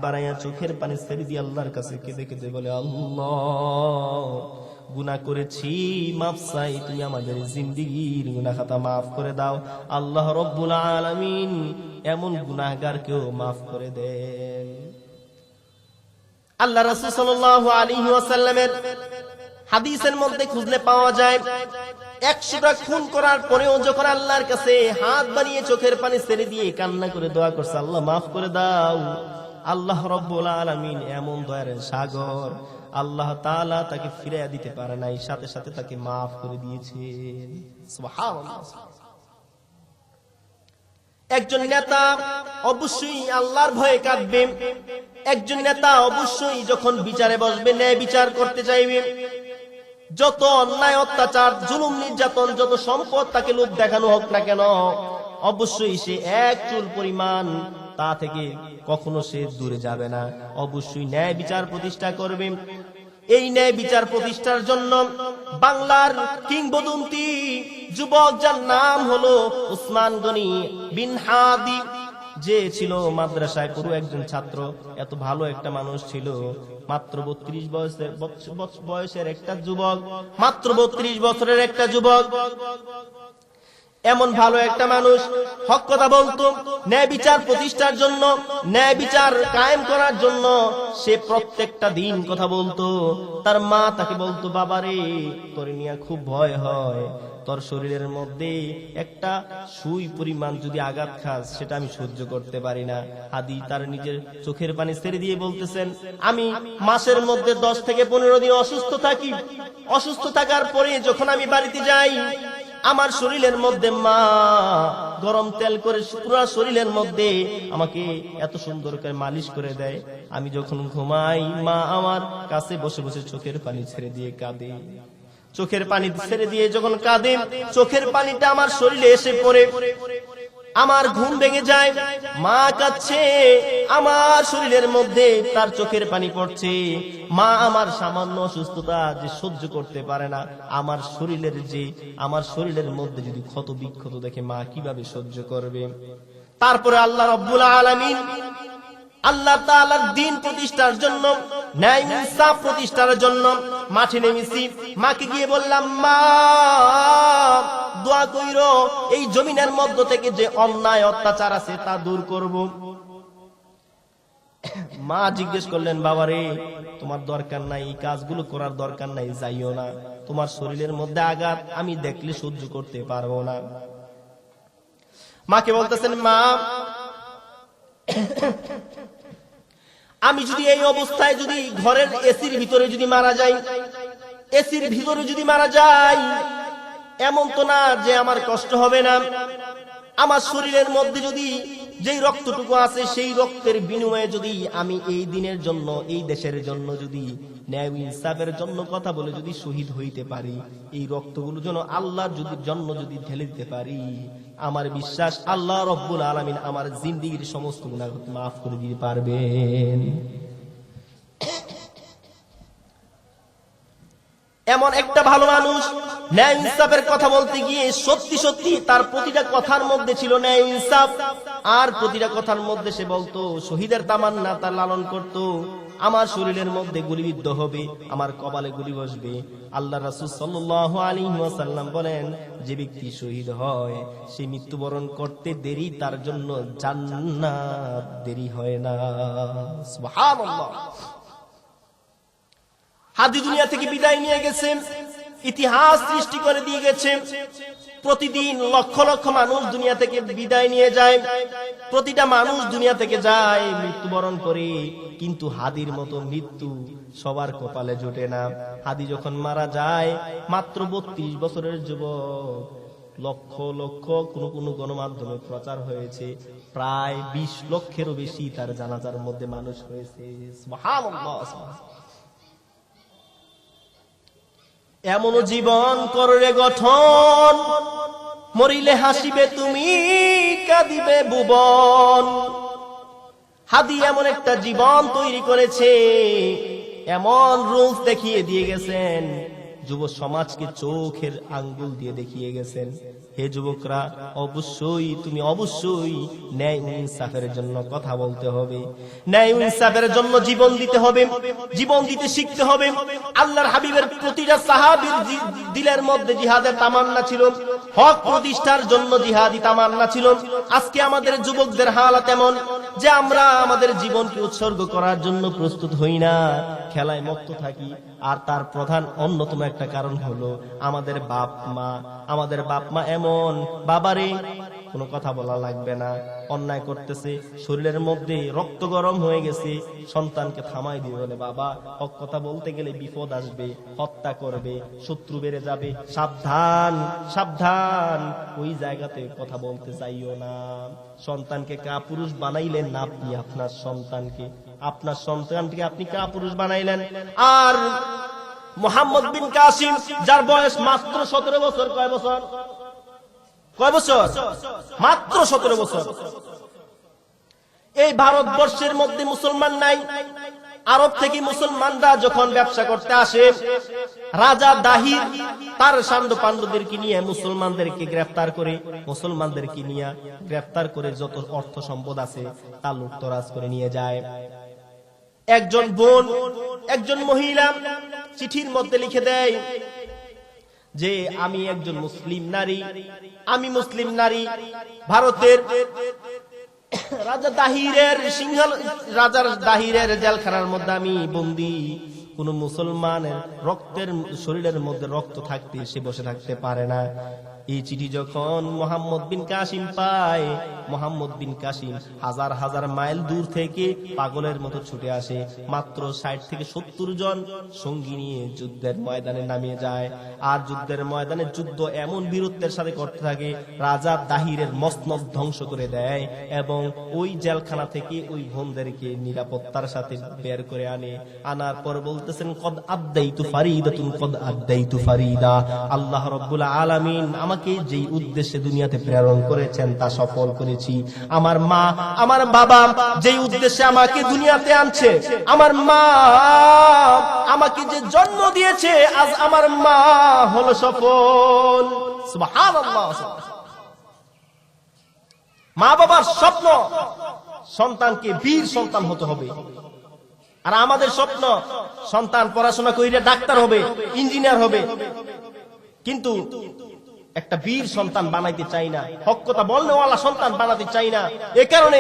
বাড়ায় চোখের পানি ছেড়ে দিয়ে আল্লাহর কাছে কেঁদে কেঁদে বলে, আল্লাহ, গুনাহ করেছি, মাফ চাই, তুমি আমাদের জিন্দেগীর গুনাহ খাতা মাফ করে দাও। আল্লাহ রাব্বুল আলামিন এমন গুনাহগারকেও মাফ করে দেন। আল্লাহ রাসূল সাল্লাল্লাহু আলাইহি ওয়াসাল্লামের হাদিসের মধ্যে খুঁজলে পাওয়া যায়, 100টা খুন করার পরেও যখন আল্লাহর কাছে হাত বাড়িয়ে চোখের পানি ছেড়ে দিয়ে কান্না করে দোয়া করছে, আল্লাহ মাফ করে দাও, আল্লাহ রাব্বুল আলামিন এমন দয়ার সাগর, আল্লাহ তাআলা তাকে ফিরিয়ে দিতে পারে নাই, সাথে সাথে তাকে মাফ করে দিয়েছেন। সুবহানাল্লাহ। একজন নেতা অবশ্যই আল্লাহর ভয়ে কাঁদবে, একজন নেতা অবশ্যই যখন বিচারে বসবে ন্যায় বিচার করতে চাইবে, যত অন্যায় অত্যাচার জুলুম নির্যাতন যত সম্পদ তাকে লোভ দেখানো হোক না কেন, অবশ্যই সে এক চুল পরিমাণ তা থেকে কখনো সে দূরে যাবে না, অবশ্যই ন্যায় বিচার প্রতিষ্ঠা করবে। এই ন্যায় বিচার প্রতিষ্ঠার জন্য বাংলার কিংবদন্তি যুবক যার নাম হলো উসমান গনি বিন হাদি, যে ছিল মাদ্রাসায় পুরো একজন ছাত্র, এত ভালো একটা মানুষ ছিল, মাত্র 32 বয়সের একটা যুবক, মাত্র 32 বছরের একটা যুবক, এমন ভালো একটা মানুষ হক কথা বলতো, ন্যায় বিচার প্রতিষ্ঠার জন্য, ন্যায় বিচার কায়েম করার জন্য সে প্রত্যেকটা দিন কথা বলতো। তার মা তাকে বলতো, বাবারে তোর নিয়ে খুব ভয় হয়, তোর শরীরের মধ্যে একটা সুই পরিমাণ যদি আঘাত খাস সেটা আমি সহ্য করতে পারি না। হাদি তার নিজের চোখের পানি ছেড়ে দিয়ে বলতেছেন, আমি মাসের মধ্যে 10 থেকে 15 দিন অসুস্থ থাকি, অসুস্থ থাকার পরে যখন আমি বাড়িতে যাই আমার শরীরের মধ্যে মা গরম তেল করে পুরো শরীরের মধ্যে আমাকে এত সুন্দর করে মালিশ করে দেয়, আমি যখন ঘুমাই মা আমার কাছে বসে বসে চোখের পানি ছেড়ে দিয়ে কাঁদে, চোখের পানি ছেড়ে দিয়ে যখন কাঁদে চোখের পানিটা আমার শরীরে এসে পড়ে, আমার ঘুম ভেঙে যায়, মা কাঁদছে, আমার শরীরের মধ্যে তার চোখের পানি পড়ছে, মা আমার সামান্য অসুস্থতা যে সহ্য করতে পারে না, আমার শরীরের মধ্যে যদি ক্ষত বিক্ষত দেখে মা কিভাবে সহ্য করবে। তারপরে আল্লাহ রাব্বুল আলামিন আল্লাহ তাআলার দ্বীন প্রতিষ্ঠার জন্য, ন্যায় ইনসাফ প্রতিষ্ঠার জন্য মাঠে নেমেছি। মাকে গিয়ে বললাম, মা দোয়া কইরো এই জমিনের মধ্য থেকে যে অন্যায় অত্যাচার আছে তা দূর করব। মা জিজ্ঞেস করলেন, বাবারে তোমার দরকার নাই, এই কাজগুলো করার দরকার নাই, যাইও না, তোমার শরীরের মধ্যে আঘাত আমি দেখলে সহ্য করতে পারবো না। মাকে বলতেছেন, মা আমি যদি এই অবস্থায় যদি ঘরের এসির ভিতরে যদি মারা যাই, এসির ভিতরে যদি মারা যাই, এমন তো না যে আমার কষ্ট হবে না, আমার শরীরের মধ্যে যদি যেই রক্তটুকু আছে সেই রক্তের বিনিময়ে যদি আমি এই দিনের জন্য, এই দেশের জন্য যদি ন্যায় ইনসাফের জন্য কথা বলে যদি শহীদ হইতে পারি, এই রক্তগুলো যেন আল্লাহর জন্য যদি ঢেলে দিতে পারি, আমার বিশ্বাস আল্লাহ রব্বুল আলামিন আমার জিন্দেগীর সমস্ত গুনাহ মাফ করে দিতে পারবেন। এমন একটা ভালো মানুষ, ন্যায় ইনসাফের কথা বলতে গিয়ে সত্যি সত্যি তার প্রতিটা কথার মধ্যে ছিল ন্যায় ইনসাফ, আর প্রতিটা কথার মধ্যে সে বলতো শহীদের তামান্না তার লালন করত, আমার শরীরের মধ্যে গুলিবিদ্ধ হবে, আমার কপালে গুলি বসবে। আল্লাহ রাসূল সাল্লাল্লাহু আলাইহি ওয়াসাল্লাম বলেন, যে ব্যক্তি শহীদ হয় সে মৃত্যুবরণ করতে দেরি, তার জন্য জান্নাত দেরি হয় না। সুবহানাল্লাহ। হাদি দুনিয়া থেকে বিদায় নিয়ে গেছে, ইতিহাস সৃষ্টি করে দিয়ে গেছে, প্রতিদিন লক্ষ লক্ষ মানুষ দুনিয়া থেকে বিদায় নিয়ে যায়, প্রতিটা মানুষ দুনিয়া থেকে যায়, মৃত্যুবরণ করে, কিন্তু হাদির মতো মৃত্যু সবার কপালে জোটে না। হাদি যখন মারা যায় মাত্র 32 বছরের যুবক, লক্ষ লক্ষ কোন গণমাধ্যমে প্রচার হয়েছে, প্রায় 20 লক্ষেরও বেশি তার জানাজার মধ্যে মানুষ হয়েছে। সুবহানাল্লাহ। এমন জীবন কররে গঠন, মরিলে হাসিবে তুমি, কাঁদিবে ভুবন। হাদি এমন একটা জীবন তৈরি করেছে, এমন রূপ দেখিয়ে দিয়ে গেছেন, যুব সমাজকে চোখের আঙ্গুল দিয়ে দেখিয়ে গেছেন। হে যুবকরা, তুমি অবশ্যই ন্যায় ইনসাফের জন্য কথা বলতে হবে, ন্যায় ইনসাফের জন্য জীবন দিতে হবে, জীবন দিতে শিখতে হবে। আল্লাহর হাবিবের প্রতিটা সাহাবীর দিলের মধ্যে জিহাদের তামান্না ছিল, হক প্রতিষ্ঠার জন্য জিহাদি তামান্না ছিল। আজকে আমাদের যুবকদের হালাত এমন যে আমরা আমাদের জীবনকে উৎসর্গ করার জন্য প্রস্তুত হই না, খেলায় মত্ত থাকি। আর তার প্রধান অন্যতম একটা কারণ হলো আমাদের বাপ মা এমন, বাবারে কোনো কথা বলা লাগবে না, অন্যায় করতেছে, শরীরের মধ্যে রক্ত গরম হয়ে গেছে, সন্তানকে থামাই দিয়ে বলে, বাবা হক কথা বলতে গেলে বিপদ আসবে, হত্যা করবে, শত্রু বেড়ে যাবে, সাবধান সাবধান, ওই জায়গাতে কথা বলতে চাইও না। সন্তানকে কাপুরুষ বানাইলেন না আপনি, আপনার সন্তানকে আপনি কাপুরুষ বানাইলেন। আর মুহাম্মদ বিন কাসিম, যার বয়স মাত্র 17 বছর। কয় বছর? কয় বছর? মাত্র 17 বছর। এই ভারতবর্ষের মধ্যে মুসলমান নাই। আরব থেকে মুসলমানরা যখন ব্যবসা করতে আসে, রাজা দাহির তার সান্ড পাণ্ডবদেরকে নিয়ে মুসলমানদেরকে গ্রেফতার করে, মুসলমানদেরকে নিয়ে গ্রেফতার করে যত অর্থ সম্পদ আছে তা লুটতরাজ করে নিয়ে যায়। একজন বোন, একজন মহিলা চিঠির মধ্যে লিখে দেয় যে আমি একজন মুসলিম নারী, আমি মুসলিম নারী, ভারতের রাজা দাহিরের রাজার দাহিরের জেলখানার মধ্যে আমি বন্দী। কোন মুসলমানের রক্তের শরীরের মধ্যে রক্ত থাকতে সে বসে থাকতে পারে না। এই চিঠি যখন মুহাম্মদ বিন কাসিম পায়, মুহাম্মদ বিন কাসিম হাজার হাজার মাইল দূর থেকে পাগলের মতো ছুটে আসে। মাত্র 60 থেকে 70 জন সঙ্গী নিয়ে যুদ্ধের ময়দানে নামিয়ে যায়। আর যুদ্ধের ময়দানে যুদ্ধ এমন বীরত্বের সাথে করতে থাকে, রাজা দাহিরের মসনদ ধ্বংস করে দেয় এবং ওই জেলখানা থেকে ওই বোনদেরকে নিরাপত্তার সাথে বের করে আনে। আনার পর বলতেছেন, কদ আদাইতু ফারিদাতুন, কদ আদাইতু ফারিদা। আল্লাহ রাব্বুল আলামিন আমাকে যেই উদ্দেশ্যে দুনিয়াতে প্রেরণ করেছেন তা সফল করেছি। আমার মা, আমার বাবা যেই উদ্দেশ্যে আমাকে দুনিয়াতে আনছে, আমার মা আমাকে যে জন্ম দিয়েছে, আজ আমার মা হলো সফল। সুবহানাল্লাহ। মা বাবার স্বপ্ন সন্তানকে বীর সন্তান হতে হবে। আর আমাদের স্বপ্ন সন্তান পড়াশোনা করে ডাক্তার হবে, ইঞ্জিনিয়ার হবে, কিন্তু একটা বীর সন্তান বানাইতে চাই না, হক কথা বলনেওয়ালা সন্তান বানাতে চাই না। এ কারণে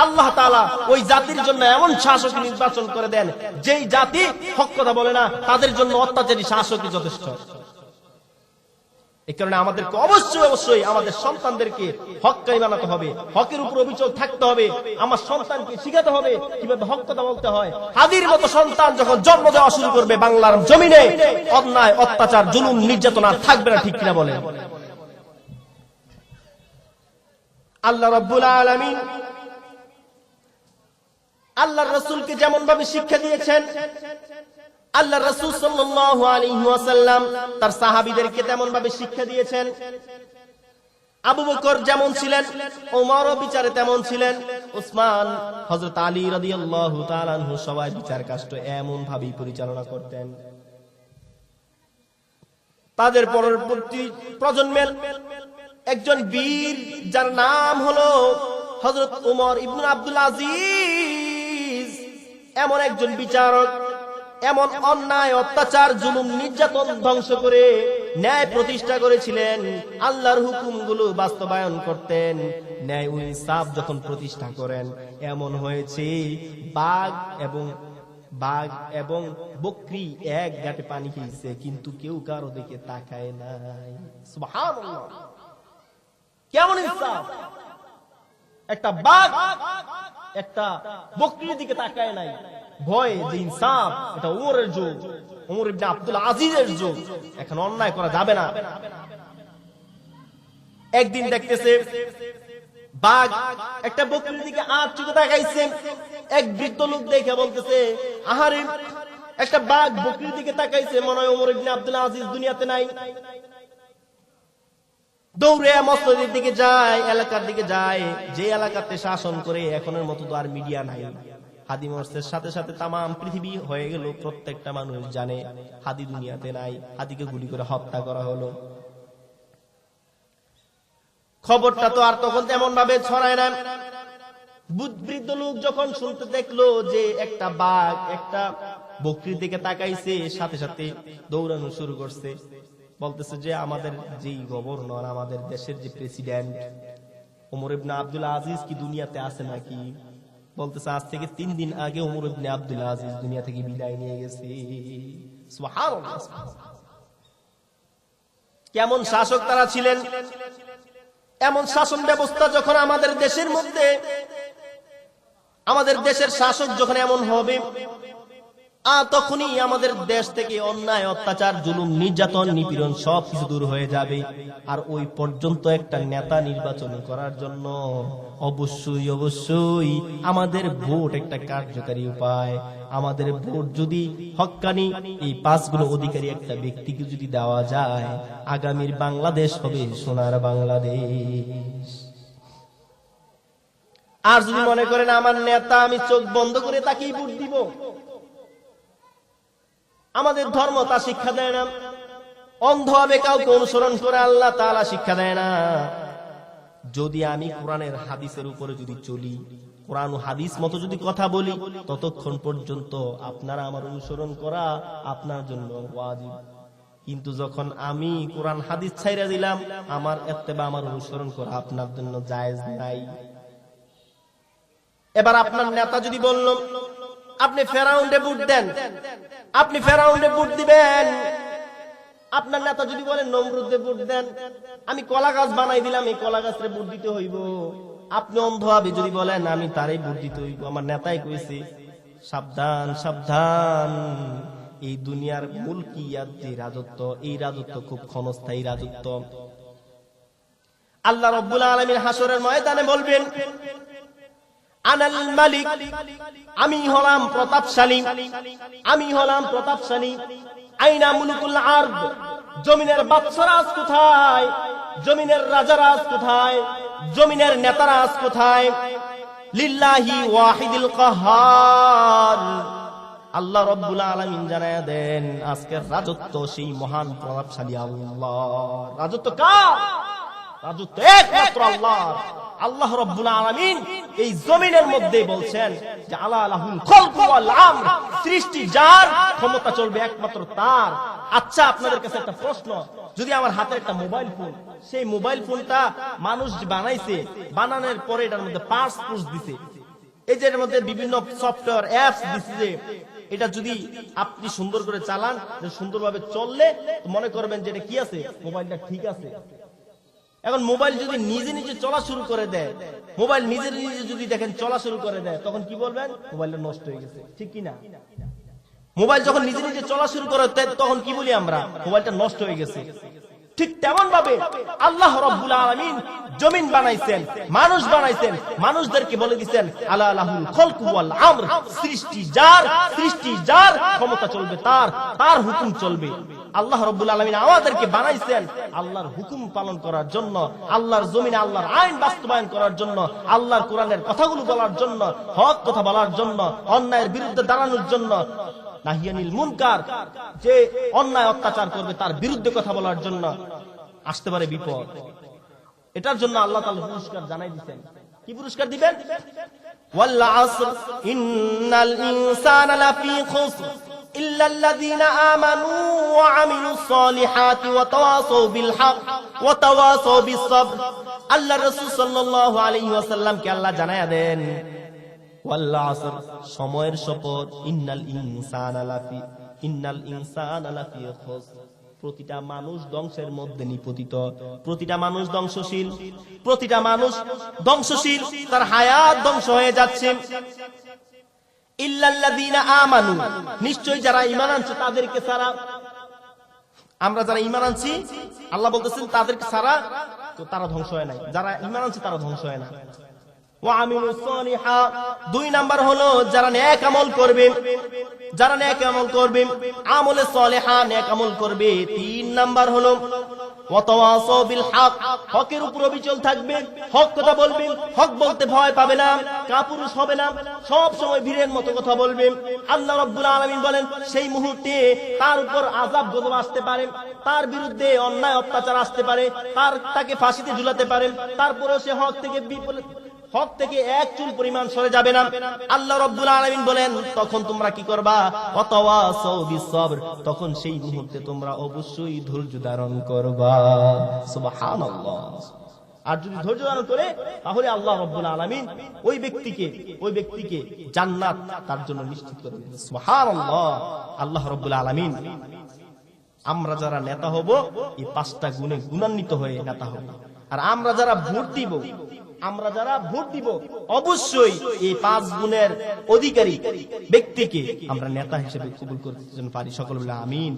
আল্লাহ তাআলা ওই জাতির জন্য এমন শাসক নির্বাচন করে দেন, যেই জাতি হক কথা বলে না তাদের জন্য অত্যাচারী শাসকই যথেষ্ট। এই কারণে আমাদেরকে অবশ্যই অবশ্যই আমাদের সন্তানদেরকে হক্কাই বানাতে হবে, হকের উপর অভিযোগ থাকতে হবে। আমার সন্তানকে শিখাতে হবে কিভাবে হক কথা বলতে হয়। হাদির মতো সন্তান যখন জন্ম দেওয়া শুরু করবে বাংলার জমিনে, অন্যায়, অত্যাচার, জুলুম, নির্যাতন আর থাকবে না। ঠিক কিনা বলেন? আল্লাহ রাব্বুল আলামিন আল্লাহর রাসূলকে যেমন ভাবে শিক্ষা দিয়েছেন, আল্লাহ রাসূল সাল্লাল্লাহু আলাইহি ওয়াসাল্লাম তার সাহাবীদেরকে তেমন ভাবে শিক্ষা দিয়েছেন। আবু বকর যেমন ছিলেন, ওমরও বিচারে তেমন ছিলেন, উসমান, হযরত আলী রাদিয়াল্লাহু তাআলা আনহু সবাই বিচার কাষ্ট এমন ভাবেই পরিচালনা করতেন। তাদের পরবর্তী প্রজন্মের একজন বীর, যার নাম হলো হযরত ওমর ইবনে আব্দুল আজিজ, এমন একজন বিচারক, এমন অন্যায়, অত্যাচার, জুলুম, নির্যাতন ধ্বংস করে ন্যায় প্রতিষ্ঠা করেছিলেন। আল্লাহর হুকুমগুলো বাস্তবায়ন করতেন। ন্যায় ও ইনসাফ যখন প্রতিষ্ঠা করেন, এমন হয়েছে বাঘ এবং বকরি এক ঘাটে পানি খেয়েছে, কিন্তু কেউ কারো দিকে তাকায় নাই। সুবহানাল্লাহ। কেমন ইনসাফ! একটা বাঘ একটা বকরির দিকে তাকায় নাই। ভয় যে ইনসাফ, এটা ওমরের যুগ, ওমর ইবনে আব্দুল আজিজের যুগ, এখন অন্যায় করা যাবে না। একদিন দেখতেছে বাঘ একটা বকরির দিকে আর চোখে তাকাইছে। এক বৃদ্ধ লোক দেখে বলতেছে, আহারে, একটা বাঘ বকরির দিকে তাকাইছে, মনে হয় ওমর ইবনে আব্দুল আজিজ দুনিয়াতে নাই। দৌড়ে মসজিদের দিকে যায়, এলাকার দিকে যায়, যে এলাকাতে শাসন করে এখনের মতো তো আর মিডিয়া নাই। হাদি মরসের সাথে সাথে তামাম পৃথিবী হয়ে গেল, প্রত্যেকটা মানুষ জানে হাদি দুনিয়াতে নাই, হাদিকে গুলি করে হত্যা করা হলো। খবরটা তো আর তখন তেমন ভাবে ছড়ায় না। বৃদ্ধ লোক যখন শুনতে দেখলো যে একটা বাঘ একটা বকরির দিকে তাকাইছে, সাথে সাথে দৌড়ানো শুরু করছে। বলতেছে যে আমাদের যেই গভর্নর, আমাদের দেশের যে প্রেসিডেন্ট ওমর ইবনে আব্দুল আজিজ কি দুনিয়াতে আছে নাকি? বলতেছে আজ থেকে 3 দিন আগে ওমর ইবনে আব্দুল আজিজ দুনিয়া থেকে বিদায় নিয়ে গেছে। সুবহানাল্লাহ। কেমন শাসক তারা ছিলেন! এমন শাসন ব্যবস্থা যখন আমাদের দেশের মধ্যে, আমাদের দেশের শাসক যখন এমন হবে, তখনই আমাদের দেশ থেকে অন্যায়, অত্যাচার, জুলুম, নির্যাতন, নিপীড়ন সবকিছু দূর হয়ে যাবে। আর ওই পর্যন্ত একটা নেতা নির্বাচন করার জন্য অবশ্যই অবশ্যই আমাদের ভোট একটা কার্যকারী উপায়। আমাদের ভোট যদি হক্কানি এই 5 গুণ অধিকারী একটা ব্যক্তিকে যদি দেওয়া যায়, আগামীর বাংলাদেশ হবে সোনার বাংলাদেশ। আর যদি মনে করেন আমার নেতা, আমি চোখ বন্ধ করে তাকেই ভোট দিব, আমাদের ধর্ম তা শিক্ষা দেয় না। অন্ধভাবে কাউকে অনুসরণ করে আল্লাহ তাআলা শিক্ষা দেয় না। যদি আমি কোরআনের হাদিসের উপরে যদি চলি, কোরআন ও হাদিস মতো যদি কথা বলি, ততক্ষণ পর্যন্ত আপনারা আমার অনুসরণ করা আপনার জন্য ওয়াজিব। কিন্তু যখন আমি কোরআন হাদিস ছাইরা দিলাম, আমার ইত্তেবা, আমার অনুসরণ করা আপনার জন্য জায়েজ নাই। এবার আপনার নেতা যদি বলল আপনি ফেরাউনকে ভোট দেন, আপনি ফেরাউনকে ভোট দিবেন। আপনার নেতা যদি বলেন নমরুদকে ভোট দেন, আমি কলা গাছ বানাই দিলাম, এই কলা গাছের ভোট দিতে হইব। আপনি অন্ধভাবে যদি বলেন আমি তারই ভোট দিতে হইব, আমার নেতাই কইছে, সাবধান সাবধান। এই দুনিয়ার মুলকিয়াত যে রাজত্ব, এই রাজত্ব খুব ক্ষণস্থায়ী রাজত্ব। আল্লাহ রাব্বুল আলামিন হাসরের ময়দানে বলবেন, আনাল মালিক, আমি হলাম প্রতাপশালী, আমি হলাম প্রতাপশালী। আইনা মুলকুল আরদ, জমিনের বাদশারাজ কোথায়, জমিনের রাজারাজ কোথায়, জমিনের নেতারাজ কোথায়? লিল্লাহি ওয়াহিদুল কাহার। আল্লাহ রাব্বুল আলামিন জানায়া দেন, আজকের রাজত্ব সেই মহান প্রতাপশালী আল্লাহ। রাজত্ব কার? রাজত্ব একমাত্র আল্লাহর। আল্লাহ রাব্বুল আলামিন এই জমিনের মধ্যে বলছেন যে আলা লাহুল খালকু ওয়াল আমর, সৃষ্টি যার, ক্ষমতা চলবে একমাত্র তার। আচ্ছা, আপনাদের কাছে একটা প্রশ্ন, যদি আমার হাতে একটা মোবাইল ফোন, সেই মোবাইল ফোনটা মানুষ বানাইছে, বানানোর পরে এটার মধ্যে পার্টস পুশ দিছে, এই যে এর মধ্যে বিভিন্ন সফটওয়্যার অ্যাপস দিছে, এটা যদি আপনি সুন্দর করে চালান, সুন্দরভাবে চললে মনে করবেন যে এটা কি আছে, মোবাইলটা ঠিক আছে। এখন মোবাইল যদি নিজে নিজে চলা শুরু করে দেয়, মোবাইল নিজে নিজে যদি দেখেন চলা শুরু করে দেয়, তখন কি বলবেন? মোবাইলটা নষ্ট হয়ে গেছে, ঠিক কি না? মোবাইল যখন নিজে নিজে চলা শুরু করে তখন কি বলি আমরা? মোবাইলটা নষ্ট হয়ে গেছে। ঠিক তেমন ভাবে আল্লাহ রাব্বুল আলামিন জমিন বানাইছেন, মানুষ বানাইছেন, মানুষদেরকে বলে দিচ্ছেন আলা লাহুল খালকু ওয়াল আমর, সৃষ্টি যার, সৃষ্টি যার, ক্ষমতা চলবে তার, তার হুকুম চলবে। আল্লাহ রাব্বুল আলামিন আমাদেরকে বানাইছেন আল্লাহর হুকুম পালন করার জন্য, আল্লাহর জমিনে আল্লাহর আইন বাস্তবায়ন করার জন্য, আল্লাহর কোরআনের কথাগুলো বলার জন্য, হক কথা বলার জন্য, অন্যায়ের বিরুদ্ধে দাঁড়ানোর জন্য, নাহিয়ানিল মুনকার, যে অন্যায় অত্যাচার করবে তার বিরুদ্ধে কথা বলার জন্য। আসতে পারে বিপদ, এটার জন্য আল্লাহ তাআলা পুরস্কার জানাই দিবেন। কি পুরস্কার দিবেন? ওয়াল আসর ইন্নাল ইনসানা লাফি খুসর ইল্লাল্লাযীনা আমানু ওয়া আমিলুস সালিহাতি ওয়া তাওয়াসাউ বিল হক ওয়া তাওয়াসাউ বিস সাবর। আল্লাহর রাসূল সাল্লাল্লাহু আলাইহি ওয়াসাল্লাম কে আল্লাহ জানায়া দেন, ওয়াল আসর, সময়ের শপথ, ইন্নাল ইনসানা লাফি খুসর, প্রতিটা মানুষ ধ্বংসের মধ্যে নিপতিত, প্রতিটা মানুষ ধ্বংসশীল, প্রতিটা মানুষ ধ্বংসশীল, তার হায়াত ধ্বংস হয়ে যাচ্ছে। ইল্লাল্লাযীনা আমানু, নিশ্চয়ই যারা ঈমান আনছে তাদেরকে ছাড়া। আমরা যারা ঈমান আনছি, আল্লাহ বলতেছেন তাদেরকে ছাড়া তো তারা ধ্বংস হয় নাই, যারা ঈমান আনছে তারা ধ্বংস হয় না। ওয়া আমিলুস সালিহাত, 2 নাম্বার হলো যারা নেক আমল করবে, যারা নেক আমল করবে, আমলে সালেহা, নেক আমল করবে। 3 নাম্বার হলো ওয়া তাওয়াসাউ বিল হক, হকের উপর অবিচল থাকবে, হক কথা বলবে, হক বলতে ভয় পাবে না, কাপুরুষ হবে না, সব সময় বীরের মতো কথা বলবে। আল্লাহ রাব্বুল আলামিন বলেন সেই মুহূর্তে তার উপর আযাব গজব আসতে পারে, তার বিরুদ্ধে অন্যায় অত্যাচার আসতে পারে, তাকে ফাঁসিতে ঝুলাতে পারে, তারপরেও সে হক থেকে এক চুল পরিমাণ সরে যাবে না। আল্লাহ রাব্বুল আলামিন বলেন তখন তোমরা কি করবা? ওয়া তাওয়াসাউ বিস সবর, তখন সেই মুহূর্তে তোমরা অবশ্যই ধৈর্য ধারণ করবা। সুবহানাল্লাহ। আর যদি ধৈর্য ধারণ করে, তাহলে আল্লাহ রাব্বুল আলামিন ওই ব্যক্তিকে জান্নাত তার জন্য নিশ্চিত করে দেবেন। সুবহানাল্লাহ। আল্লাহ রাব্বুল আলামিন আমরা যারা নেতা হব, এই 5টা গুণে গুণান্বিত হয়ে নেতা হব। আর আমরা যারা ভোট দিব, আমরা যারা ভোট দিব অবশ্যই এই 5 গুণের অধিকারী ব্যক্তিকে আমরা নেতা হিসেবে কবুল করতে পারি। সকল বলে আমিন।